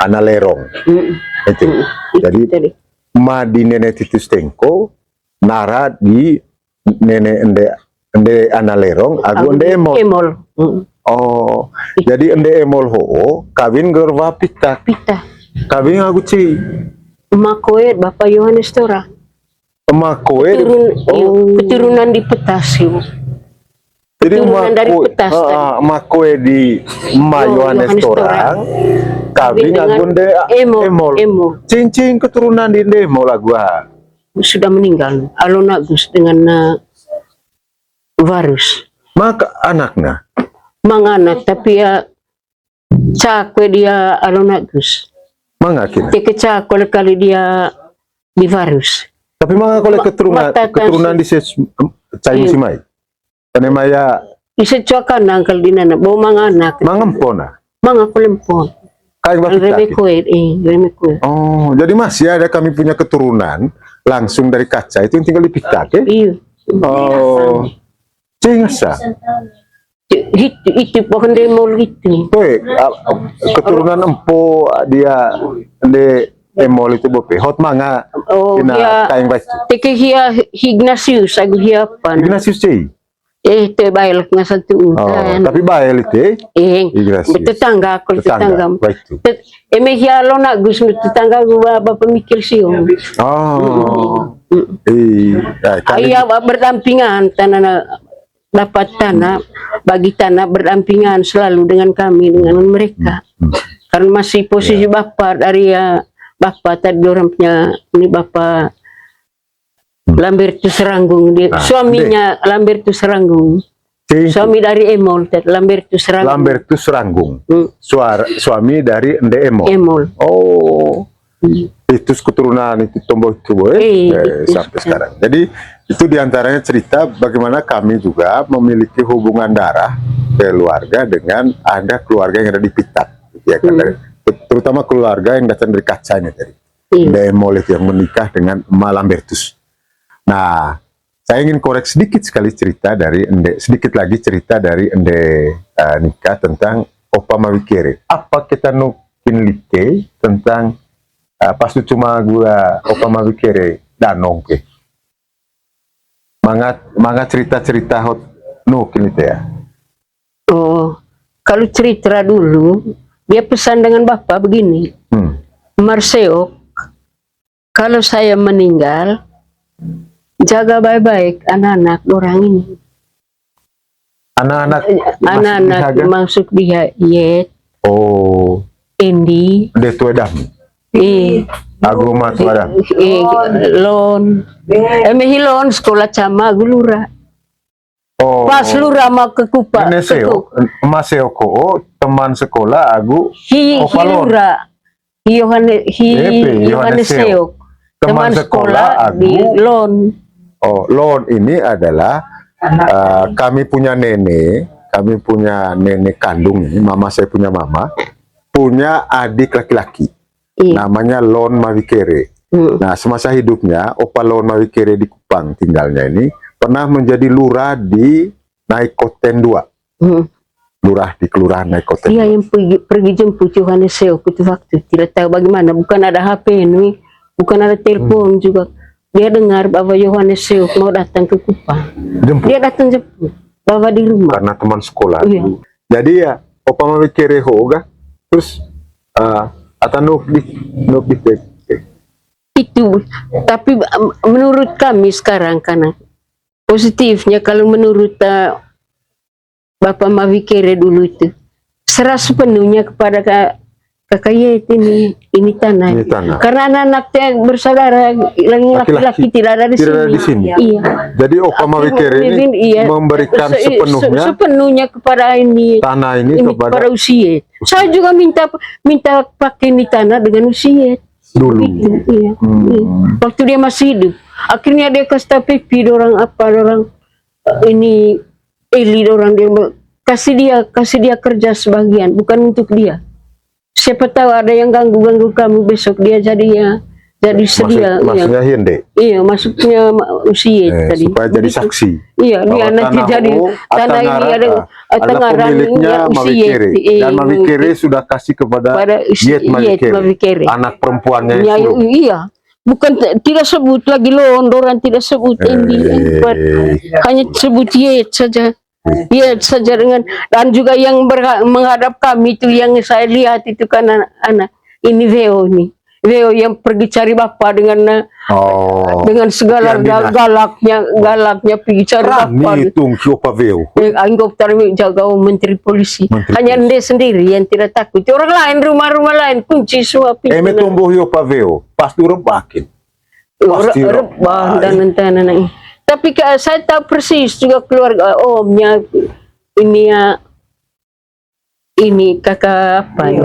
Analerong. Itu. Jadi ma di nenek Titus Tengku nara di nenek Ende Analerong agu Ende Emol. Oh, jadi Ende Emol ho kawin gerwa pitak. Kawin agu ci. Makoe bapak Yohanes Tora. Makoe. Keturunan di Petas ibu. Jadi Keturunan dari Petas. Makoe di Yohanes Tora. Kawin agu Ende Emol. Cincin keturunan di Ende Emol agu sudah meninggal. Alon Agus dengan Varus. Maka anaknya. Anak tapi ya cakwe dia Alon Agus. Mangakina. Cakwe kali dia di Varus. Tapi mga kolek keturunan di cai musimai. Karena maya isa cuakan angkal di nana bawa mga anak. Mangempona. Mga kulempon. Kayak remekue. Oh, jadi masih ada kami punya keturunan langsung dari kaca itu yang tinggal di pitak ya? Iya. Oh. Cingasa. Itu pohon demol itu. Keturunan empo dia de emol itu bope. Hot manga. Oh, dia. Teke hia Ignatius agu hia apa? Ignatius cai. Itu baik nga satu. Tapi baik itu. Tetangga aku tetangga. Eme hia Alon Agus tetangga gua bapak mikir sih. Oh. Iya berdampingan tanah dapat tanah bagi tanah berdampingan selalu dengan kami dengan mereka. Karena masih posisi bapak dari bapak tadi orang punya ini bapak Lambertus Ranggung suaminya Lambertus Ranggung. Suami dari Emol Lambertus Ranggung. Lambertus Ranggung. Suami dari Ende Emol. Oh. Itu keturunan itu tombol itu sampai sekarang. Jadi itu diantaranya cerita bagaimana kami juga memiliki hubungan darah keluarga dengan ada keluarga yang ada di Pitak, ya kan? Terutama keluarga yang datang dari kacanya tadi. Ende Emol itu yang menikah dengan Lambertus. Nah, saya ingin korek sedikit sekali cerita dari Ende, sedikit lagi cerita dari Ende nikah tentang Opa Mawikere. Apa kita nukin like tentang pas tu cuma gua Opa Mawikere danong ke. Manga cerita-cerita hot nukin itu ya. Oh, kalau cerita dulu, dia pesan dengan Bapak begini. Marseok, kalau saya meninggal, jaga baik-baik anak-anak orang ini. Anak-anak masuk di Hayat. Oh. Indi. Dia tu adam. Agama tu adam. Lon. Mehilon sekolah cama gulura. Oh. Pas lura mau ke Kupang. Maseo ko teman sekolah agu. Hilura. Yohanes Seok. Teman sekolah di Lon. Oh, Lon ini adalah kami punya nenek kandung ini, mama saya punya mama, punya adik laki-laki, namanya Lon Mawikere. Nah, semasa hidupnya, Opa Lon Mawikere di Kupang tinggalnya ini, pernah menjadi lurah di Naikoten 2. Lurah di kelurahan Naikoten 2. Iya, yang pergi jemput Yohanes Seok itu waktu, tidak tahu bagaimana, bukan ada HP ini, bukan ada telepon juga. Dia dengar bahwa Yohanes Seok mau datang ke Kupang. Dia datang jemput, bawa di rumah. Karena teman sekolah. Iya. Jadi ya, Opa Mawikere hoga, terus atau nuk di itu. Tapi menurut kami sekarang, karena positifnya kalau menurut Bapak Mawikere dulu itu, serah sepenuhnya kepada Kakak Yet ini tanah. Karena anak-anaknya bersaudara laki-laki tidak ada di sini. Iya. Jadi Opa Mawikere ini memberikan sepenuhnya kepada ini tanah ini kepada Usiet. Saya juga minta pakai ini tanah dengan Usiet dulu. Iya. Waktu dia masih hidup. Akhirnya dia kasih pipi orang ini Eli orang dia kasih dia kerja sebagian, bukan untuk dia. Siapa tahu ada yang ganggu kamu besok dia jadi sedia. Maksudnya Hinde. Iya, maksudnya Usiet tadi. Supaya jadi saksi. Iya, dia nanti jadi tanah ini ada pemiliknya Mawikere. Dan Mawikere sudah kasih kepada Yet Mawikere, anak perempuannya itu. Iya. Bukan tidak sebut lagi Londoran, tidak sebut Indi, hanya sebut Yet saja. Iya saja dengan, dan juga yang menghadap kami itu yang saya lihat itu kan anak ini Veo yang pergi cari bapak dengan segala galaknya pergi cari bapak. Itu siapa Veo? Anggap taruh jaga menteri polisi. Hanya dia sendiri yang tidak takut. Orang lain rumah lain kunci semua pintu. Tumbuh siapa Veo? Pasti rebakin. Rebah dan nanti. Tapi saya tahu persis juga keluarga omnya ini kakak apa ya,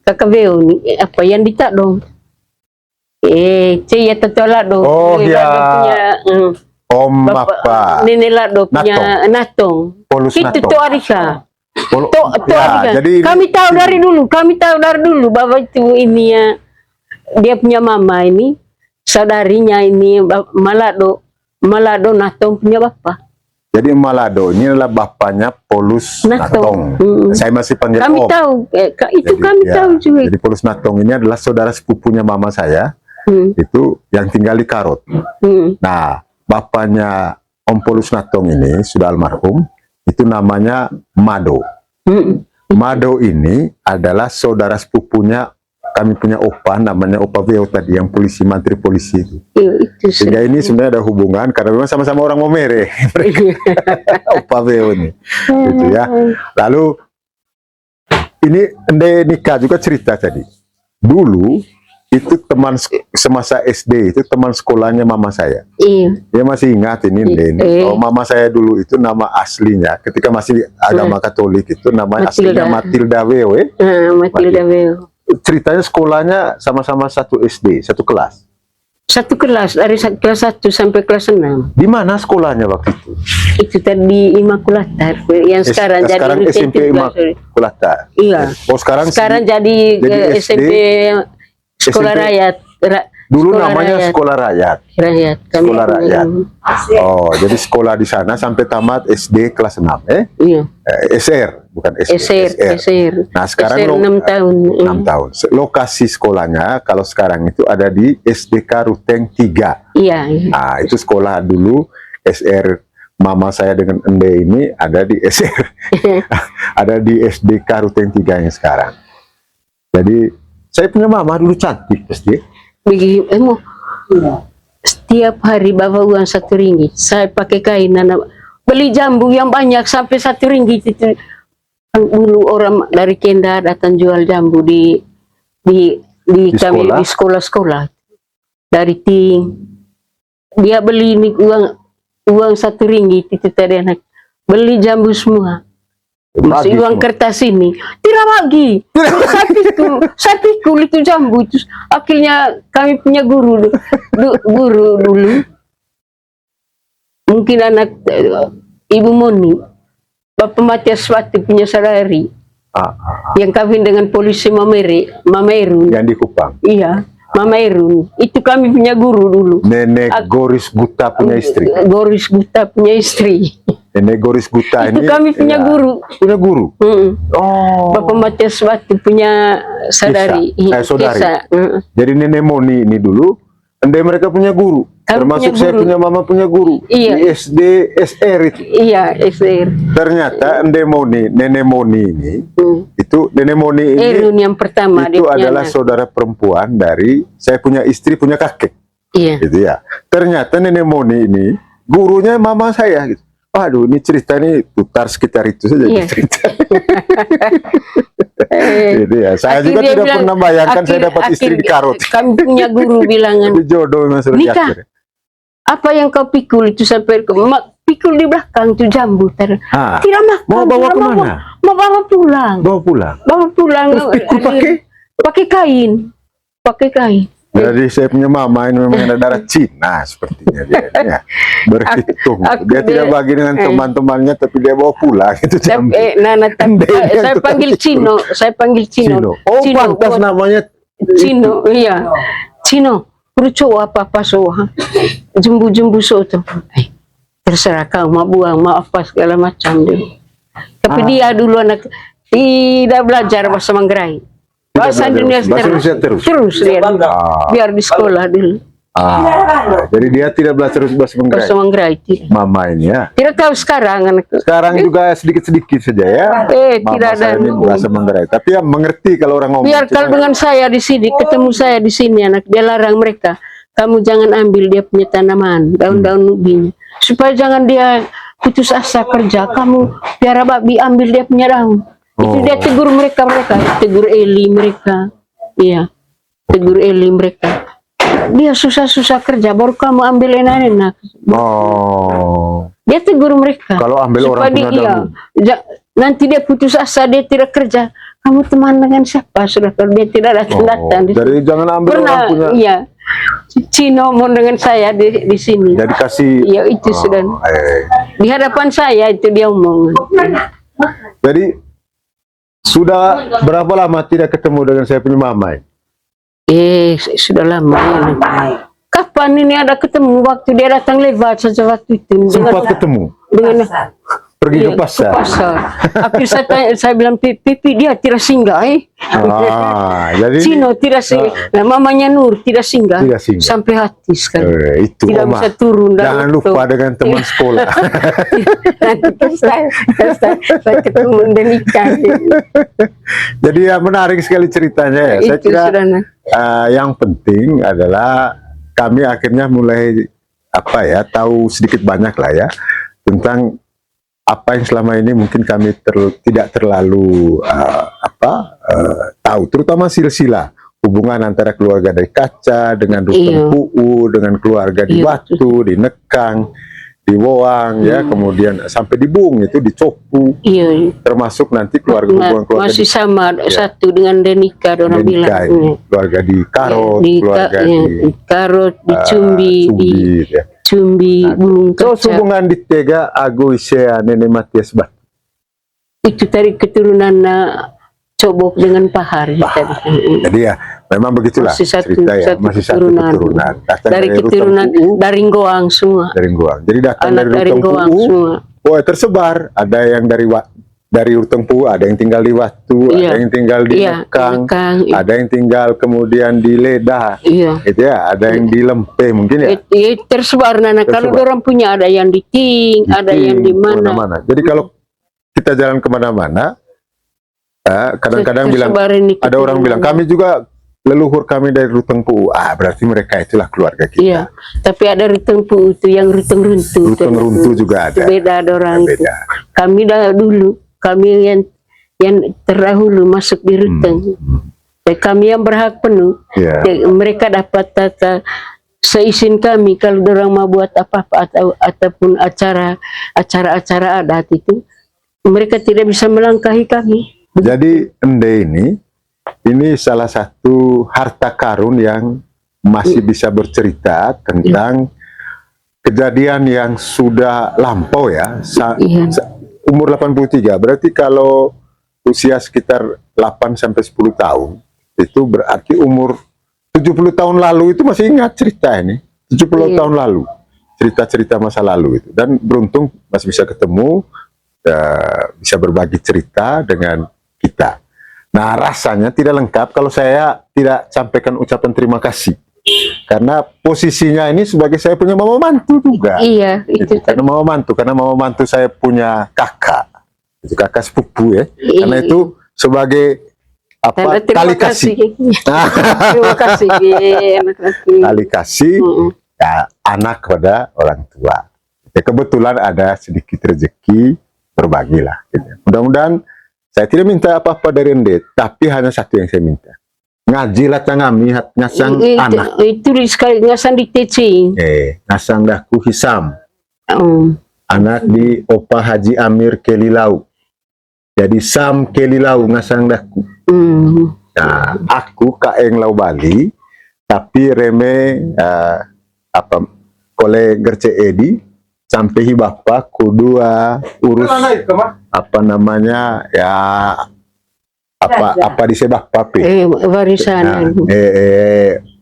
kakak Veo nih apa yang ditak dong, ya tetolak dong. Oh ya, om bapak, apa? Nenek Lado punya Natong. Itu to Arika. Jadi kami tahu dari dulu bahwa itu ini ya, dia punya mama ini, saudarinya ini Malado Natong punya bapak. Jadi Malado ini adalah bapaknya Polus Natong. Saya masih panggil kami om. Tahu, itu jadi, kami tahu juga. Jadi Polus Natong ini adalah saudara sepupunya mama saya, itu yang tinggal di Karot. Nah, bapaknya Om Polus Natong ini sudah almarhum, itu namanya Mado. Mado ini adalah saudara sepupunya kami punya opa, namanya Opa Veo tadi, yang mantri polisi itu. Sehingga ini sebenarnya ada hubungan karena memang sama-sama orang Momere. Opa Veo ini, gitu ya. Lalu ini Ende nikah juga cerita tadi. Dulu itu teman semasa SD itu teman sekolahnya mama saya. Dia masih ingat ini Ende. Oh, mama saya dulu itu nama aslinya ketika masih agama Katolik itu namanya aslinya Matilda Veo. Matilda Veo. Ceritanya sekolahnya sama-sama satu SD, satu kelas. Satu kelas, dari kelas 1 sampai kelas 6. Di mana sekolahnya waktu itu? Itu tadi Immaculata, yang sekarang jadi SMP Immaculata. Iya. Oh, sekarang jadi SMP Sekolah Rakyat. Dulu namanya Sekolah Rakyat. Sekolah Rakyat. Oh, jadi sekolah di sana sampai tamat SD kelas 6, Iya. SR. bukan SR. Nah sekarang SR 6 tahun. 6 tahun. Lokasi sekolahnya kalau sekarang itu ada di SDK Ruteng 3. Iya. Nah itu sekolah dulu SR mama saya dengan Ende ini ada di SR ada di SDK Ruteng 3 yang sekarang. Jadi saya punya mama dulu cantik pasti. Begini, setiap hari bawa uang 1 ringgit, saya pakai kain beli jambu yang banyak sampai 1 ringgit itu. Dulu orang dari Kenda datang jual jambu di kami sekolah? di sekolah-sekolah dari Ting. Dia beli ini uang 1 ringgit itu tadi anak beli jambu semua. Masih uang kertas ini tidak bagi. Saya pikul itu jambu itu. Akhirnya kami punya guru dulu. Mungkin anak Ibu Moni, Bapak Matias Wati punya saudari yang kawin dengan polisi Mameru. Yang di Kupang. Iya, Mameru. Itu kami punya guru dulu. Nenek Goris Guta punya istri. Goris Guta punya istri. Nenek Goris Guta Itu ini kami punya guru. Punya guru. Oh. Bapak Matias Wati punya saudari. Saudari. Kesa. Jadi Nenek Moni ini dulu, ende mereka punya guru. Kami Termasuk punya saya guru. punya mama punya guru. Iya. Di SD SR itu. Iya, SR. Ternyata Nenek Moni ini, itu Nenek Moni ini Erun yang pertama dia itu punya adalah anak. saudara perempuan dari saya punya istri punya kakek. Iya. Gitu ya. Ternyata Nenek Moni ini gurunya mama saya gitu. Waduh, ini cerita ini putar sekitar itu saja Iya. cerita. Gitu ya. Saya juga Akhir dia tidak bilang, pernah bayangkan saya dapat istri akhir di Karot. Kami punya guru bilangan, Jadi jodoh memang sudah di Nikah. akhir. apa yang kau pikul itu sampai pikul di belakang itu jambu. Ah, Tidak makan. mau bawa tidak kemana? Mau bawa pulang. Bawa pulang. Bawa pulang. Terus pikul pakai kain. Pakai kain. Jadi saya punya mama ini memang ada darah Cina sepertinya dia. Ya. Berhitung. Dia tidak bagi dengan teman-temannya tapi dia bawa pulang itu jambu. Nana, Dia saya yang panggil tukang Cino. Saya panggil Cino. Cino. Oh, pantas buat- namanya Cino, iya. Cino, lucu apa-apa so. Jumbu-jumbu so tuh. Terserah kau mau buang, mau apa segala macam dia. Tapi dia dulu anak tidak belajar bahasa Manggarai. Bahasa belajar Indonesia bahasa Indonesia terus? Terus dia dulu. Ah. Biar di sekolah dulu. Jadi dia tidak belajar bahasa Manggarai. Bahasa Manggarai tidak. Mama ini ya. Tidak tahu sekarang anak. Sekarang juga sedikit-sedikit saja ya. Tidak Mama ada. saya ini bahasa Manggarai. Tapi ya mengerti kalau orang ngomong. Biar kalau dengan saya di sini, ketemu saya di sini anak, dia larang mereka. Kamu jangan ambil dia punya tanaman, daun-daun ubinya. Supaya jangan dia putus asa kerja. Kamu biar babi ambil dia punya daun. Itu dia tegur mereka, tegur Eli mereka. Iya, tegur Eli mereka. Dia susah-susah kerja, baru kamu ambil enak-enak. Oh. Dia tegur mereka. Kalau ambil orang punya daun. Nanti dia putus asa, dia tidak kerja. Kamu teman dengan siapa? Sudah kalau dia tidak datang-datang. Jadi jangan ambil Pernah, orang punya. iya. Cino mau dengan saya di sini. Jadi kasih. Iya, itu sudah. Di hadapan saya itu dia omong. Jadi sudah berapa lama tidak ketemu dengan saya punya mama? Sudah lama ya. Kapan ini ada ketemu? Waktu dia datang lewat saja waktu itu. Sempat ketemu. Dengan Pergi iya, ke pasar. Akhirnya saya tanya, saya bilang Pipi dia tidak singgah Jadi Cino tidak singgah. Nah, mamanya Nur tidak singgah. Tidak singgah. Sampai hati sekali. itu Tidak Oma. bisa turun dari Jangan itu. lupa dengan teman sekolah. Nanti saya ketemu dan nikah. Jadi ya menarik sekali ceritanya ya. Saya Itu kira sudah. yang penting adalah kami akhirnya mulai tahu sedikit banyak lah ya tentang apa yang selama ini mungkin kami tidak terlalu tahu, terutama silsilah hubungan antara keluarga dari Kaca dengan Ruteng Puu, dengan keluarga di Batu, di Nekang, di Woang, ya, kemudian sampai di Bung itu di Copu, termasuk nanti keluarga Masih sama satu dengan Denika, orang bilang. Keluarga di Karot, keluarga di Karot, di Cumbi, di ya. Cumbi, Bung So Kaca. hubungan di Tega Agu Isya Nenek Matias Bat. Itu dari keturunan Cobok dengan Pahar. Jadi ya memang begitulah Masih satu masih satu keturunan. Datang Dari keturunan dari Goang semua. dari Goang. Jadi datang Anak dari Ruteng Goang Puu. semua. Oh tersebar. Ada yang dari dari Urtengpu, ada yang tinggal di Watu, Iya. ada yang tinggal di Iya, Nekang, Nekang, iya. ada yang tinggal kemudian di Leda, Iya. gitu ya, ada yang di Lempe mungkin ya. Tersebar Nana. Kalau Tersebar. orang punya ada yang di Ting, ada yang di mana. Kemana-mana. Jadi kalau kita jalan kemana-mana, kadang-kadang bilang, Tersebar ini ada orang bilang, kemana. kami juga leluhur kami dari Rutengpu. Berarti mereka itulah keluarga kita. Iya, tapi ada Rutengpu itu yang Ruteng Runtuh. Ruteng Runtuh juga ada. Beda ada orang itu. Beda. Kami dulu, kami yang terdahulu masuk di Ruteng. Kami yang berhak penuh. Iya. Mereka dapat seizin kami kalau orang mau buat apa-apa ataupun acara adat itu, mereka tidak bisa melangkahi kami. Jadi Ende ini salah satu harta karun yang masih bisa bercerita tentang kejadian yang sudah lampau ya. Iya. Umur 83, berarti kalau usia sekitar 8-10 tahun, itu berarti umur 70 tahun lalu itu masih ingat cerita ini. 70 Iya. tahun lalu, cerita-cerita masa lalu itu. Dan beruntung masih bisa ketemu, bisa berbagi cerita dengan kita. Nah, rasanya tidak lengkap kalau saya tidak sampaikan ucapan terima kasih. Karena posisinya ini sebagai saya punya mama mantu juga. Iya, itu Karena mama mantu saya punya kakak. Itu kakak sepupu ya. Iya. Karena itu sebagai apa? terima Tali kasih. Terima kasih. Tali kasih ya, anak kepada orang tua. Ya, kebetulan ada sedikit rezeki, berbagilah. Gitu. Mudah-mudahan saya tidak minta apa-apa dari Ende, tapi hanya satu yang saya minta. Ngaji lah cangami ngasang anak. Itu sekali ngasang di teaching. Ngasang dahku hisam. Anak di Opa Haji Amir Kelilau. Jadi Sam Kelilau ngasang dahku. Nah, aku kaeng lau Bali, tapi reme apa kole gerce edi sampai bapak kudua urus apa namanya ya apa di sebak pape. Warisan.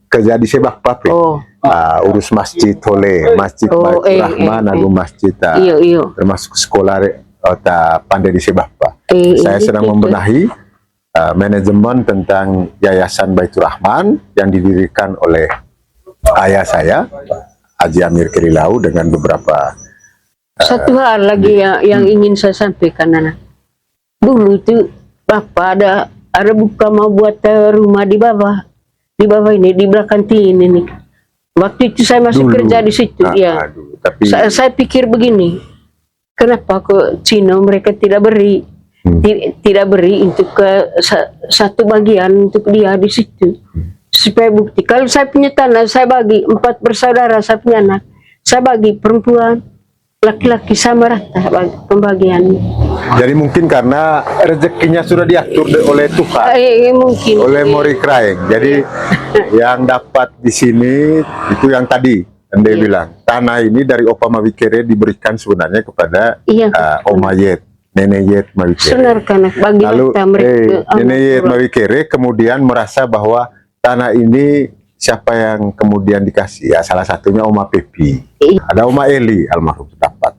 Kerja di sebak pape. Oh. Urus masjid oleh masjid Baitur Rahman, Agung masjid. Iya. Termasuk sekolah pandai di sebak pa. Saya sedang itu. membenahi manajemen tentang Yayasan Baitur Rahman yang didirikan oleh ayah saya, Haji Amir Kelilau, dengan beberapa Satu hal lagi yang ingin saya sampaikan, anak. Dulu itu Bapak ada buka mau buat rumah di bawah ini, di belakang ini. Waktu itu saya masih dulu. kerja di situ, ya. Tapi Saya pikir begini, kenapa kok Cina mereka tidak beri untuk ke satu bagian untuk dia di situ, supaya bukti. Kalau saya punya tanah, saya bagi 4 bersaudara, saya punya anak, saya bagi perempuan, laki-laki sama rata pembagiannya. jadi mungkin karena rezekinya sudah diatur oleh Tuhan, Mungkin oleh Mori Kraeng. Jadi yang dapat di sini itu yang tadi Ende bilang, tanah ini dari Opa Mawikere diberikan sebenarnya kepada Oma Yet, Nenek Yet Mawikere. Benar kan, bagi Lalu mereka Nenek Yet Mawikere kemudian merasa bahwa tanah ini siapa yang kemudian dikasih, ya salah satunya Oma Pepi, ada Oma Eli almarhum dapat.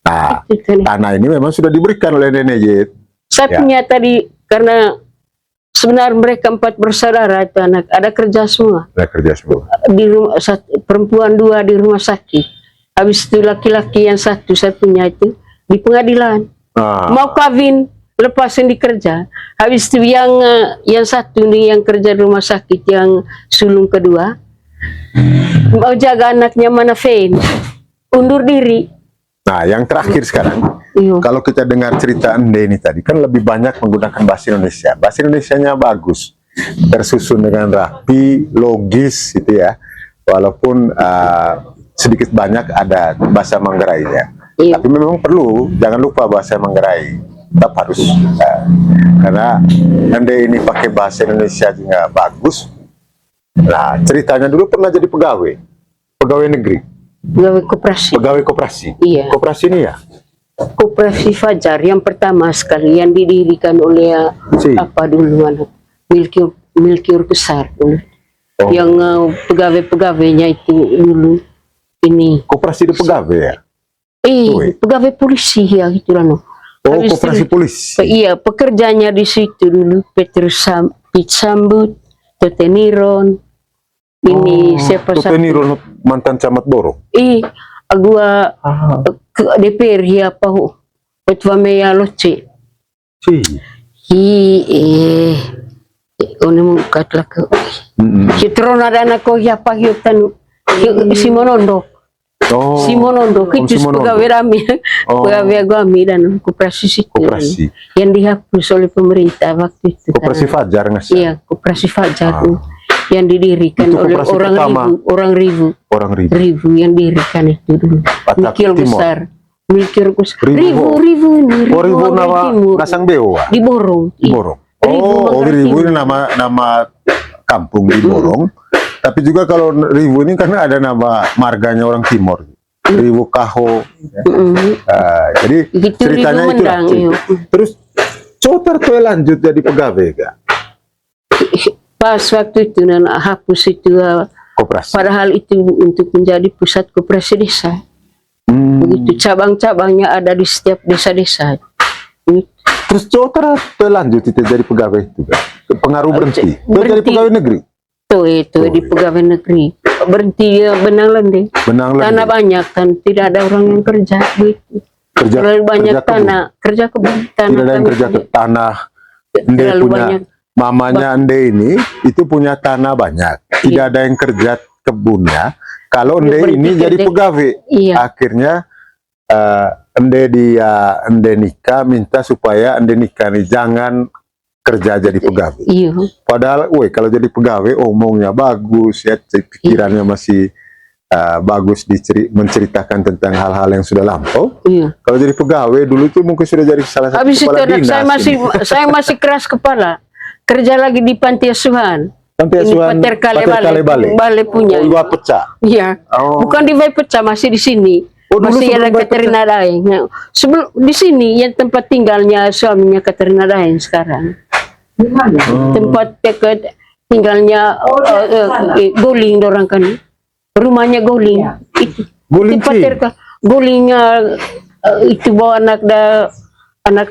Nah, tanah ini memang sudah diberikan oleh Nenek Yet. Saya punya tadi, karena sebenarnya mereka 4 bersaudara itu anak, ada kerja semua. Ada kerja semua. Di rumah, perempuan 2 di rumah sakit. Habis itu laki-laki yang 1 saya punya itu di pengadilan. Mau kawin, lepasin di kerja. Habis itu yang 1 nih yang kerja di rumah sakit, yang sulung kedua, mau jaga anaknya mana Fen, undur diri. Nah, yang terakhir sekarang, kalau kita dengar cerita Ende ini tadi, kan lebih banyak menggunakan bahasa Indonesia. Bahasa Indonesianya bagus, tersusun dengan rapi, logis gitu ya. Walaupun sedikit banyak ada bahasa Manggarainya. Tapi memang perlu, jangan lupa bahasa Manggarai. Tetap harus, karena Ende ini pakai bahasa Indonesia juga bagus. Nah, ceritanya dulu pernah jadi pegawai negeri. Pegawai koperasi. Iya. Koperasi ini ya? Koperasi Fajar yang pertama sekali yang didirikan oleh apa dulu anak Milkiur besar dulu. Yang pegawai-pegawainya itu dulu ini. Koperasi itu pegawai ya? Pegawai polisi ya gitu lah no. Oh, Habis koperasi itu- polisi. Iya, pekerjanya di situ dulu Petrus Sambut, Toteniron. Ini siapa Tuh Niro mantan camat Borong. agua ke DPR ya pahu. Petwa meya loce. Si. Ono mo katla ko. Si Tron ada anak ko ya pahyop tanu. Si Monondo. Oh. Si Monondo Om kitus Simonondo. pegawai rami. Oh. Pegawai kami dan koperasi situ. Koperasi. Yang dihapus oleh pemerintah waktu itu. Koperasi karena- Fajar nggak sih? Iya, koperasi Fajar yang didirikan Itu oleh koperasi orang pertama. Orang ribu. ribu yang didirikan itu dulu. Batak Mikir Timur. besar. Mikir besar. Ribu. Ribu ini. Oh, ribu orang nama timur. Nasang Bewa. Di Borong. Di Iya. Borong. Ribu Oh, Manggar Ribu Timur. ini nama kampung di Borong. Tapi juga kalau Ribu ini karena ada nama marganya orang Timur. Ribu Kaho. Jadi Gitu, ceritanya Ribu itu. Mendang, iya. Terus Cotar tuh lanjut jadi pegawai gak? Pas waktu itu nak hapus itu Koperasi. padahal itu untuk menjadi pusat koperasi desa. Hmm. Begitu cabang-cabangnya ada di setiap desa-desa. Terus Cotar tuh lanjut itu jadi pegawai itu gak? Pengaruh berhenti. Tuh jadi Berhenti. pegawai negeri. Itu di pegawai negeri. Berhenti benang lendeng. Benang Tanah lagi. banyak kan, tidak ada orang yang kerja begitu. Terlalu banyak kerja kebun. tanah, kerja kebun tanah. Tidak ada yang kami kerja ke punya. tanah. Ende Terlalu punya banyak. mamanya Ende ini itu punya tanah banyak. Tidak ada yang kerja kebunnya. Kalau Ende berhenti ini jadi kerja. pegawai. Iya. Akhirnya Ende nikah minta supaya Ende nikah nih jangan kerja jadi pegawai. Iya. Padahal, woi kalau jadi pegawai omongnya bagus ya, pikirannya masih bagus menceritakan tentang hal-hal yang sudah lampau. Iya. Kalau jadi pegawai dulu itu mungkin sudah jadi salah satu Habis itu kepala anak dinas. saya masih keras kepala. Kerja lagi di panti asuhan. Panti Ini asuhan Pater Kale Bale. Bale punya. Oh, dua pecah. Iya. Oh. Bukan di Vai Pecah, masih di sini. Oh, dulu Masih sebelum ada Vai Katerina Daeng. Nah, sebelum di sini yang tempat tinggalnya suaminya Katerina Daeng sekarang. Di mana? Tempat dekat tinggalnya Goling orang kan. Rumahnya Goling. Ya. Itu. Guling Tempat Goling itu bawa anak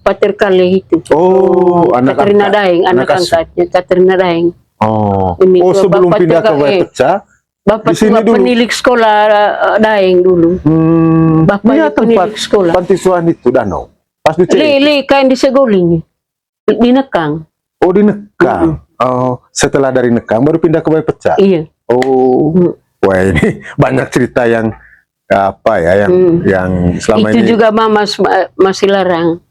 Pater Kale itu. Oh, anak Katerina angkat. Daeng, anak Anak asuh. angkatnya Katerina Daeng. Oh, Ini oh gua sebelum bapak pindah ke juga, Vai Pecah. Bapak Di sini tua dulu. penilik sekolah Daeng dulu. Bapaknya Ini tempat penilik sekolah. panti asuhan itu Danau. Pas di Lili kain di Seguling. Di Nekang. Oh, di Nekang. Oh, setelah dari Nekang baru pindah ke Vai Pecah. Iya. Oh, wah ini banyak cerita yang apa ya yang selama Itu ini juga mama masih larang.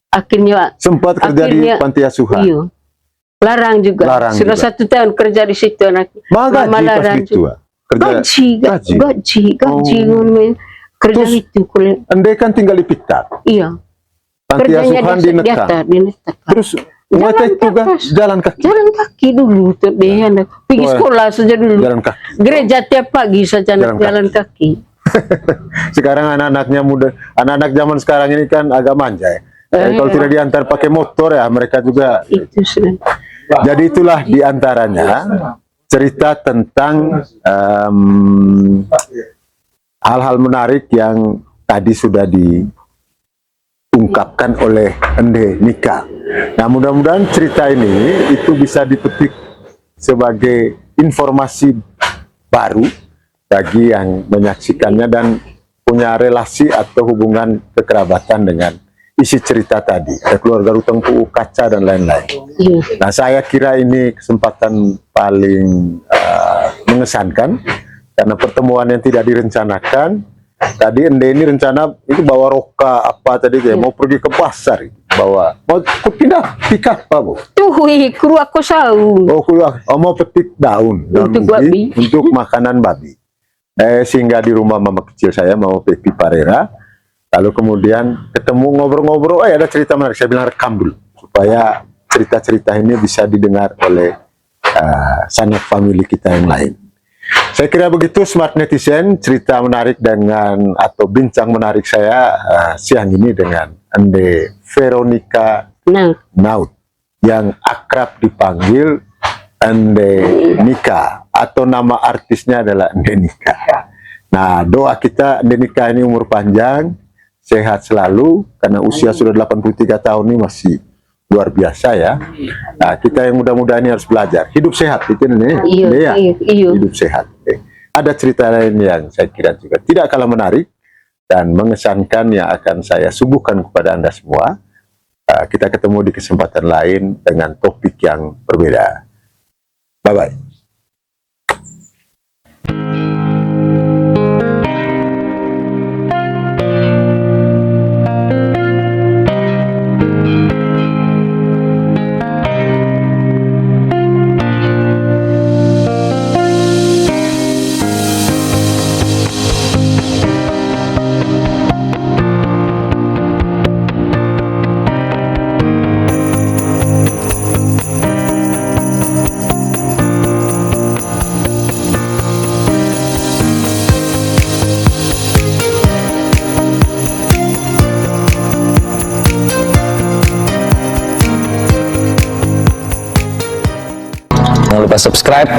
Akhirnya sempat kerja di akhirnya- panti asuhan. iya. Larang juga. Larang Sudah juga. 1 tahun kerja di situ anak. Mah Mama gaji pas larang gitu. juga. Kerja Gaji. Oh. Kerja Terus, itu kuliah. Ande kan tinggal di Pitat. Iya. Panti Kerjanya asuhan di Nekang. di Nekang. Terus mereka itu kan kaki. jalan kaki. Jalan kaki dulu tuh dia anak. Pergi Oh, sekolah saja dulu. Jalan kaki. Gereja tiap pagi saja anak Jalan jalan kaki. Sekarang anak-anaknya muda, anak-anak zaman sekarang ini kan agak manja ya. Kalau tidak diantar pakai motor ya mereka juga. Itu sudah. Jadi itulah diantaranya cerita tentang hal-hal menarik yang tadi sudah diungkapkan oleh Ende Nika. Nah mudah-mudahan cerita ini itu bisa dipetik sebagai informasi baru bagi yang menyaksikannya dan punya relasi atau hubungan kekerabatan dengan isi cerita tadi, keluarga Ruteng Puu Kaca dan lain-lain. Iya. Nah, saya kira ini kesempatan paling mengesankan karena pertemuan yang tidak direncanakan. Tadi Ende ini rencana itu bawa roka apa tadi kayak mau pergi ke pasar, bawa mau pindah pick-up apa bu? Tuh, kru aku sahu. Mau petik daun Untuk ubi babi. untuk makanan babi. Sehingga di rumah mama kecil saya mau Pepi Parera. Lalu kemudian ketemu ngobrol-ngobrol, ada cerita menarik. Saya bilang rekam dulu supaya cerita-cerita ini bisa didengar oleh sanak family kita yang lain. Saya kira begitu Smart Netizen, cerita menarik dengan atau bincang menarik saya siang ini dengan Ende Veronica Nah, Naut yang akrab dipanggil Ende Nika atau nama artisnya adalah Ende Nika. Nah, doa kita Ende Nika ini umur panjang, sehat selalu, karena usia sudah 83 tahun ini masih luar biasa ya. Nah, kita yang muda-muda ini harus belajar hidup sehat, itu nih, Iya, iya. hidup sehat. Ada cerita lain yang saya kira juga tidak kalah menarik dan mengesankan yang akan saya suguhkan kepada Anda semua. Kita ketemu di kesempatan lain dengan topik yang berbeda. Bye-bye. Jangan lupa subscribe.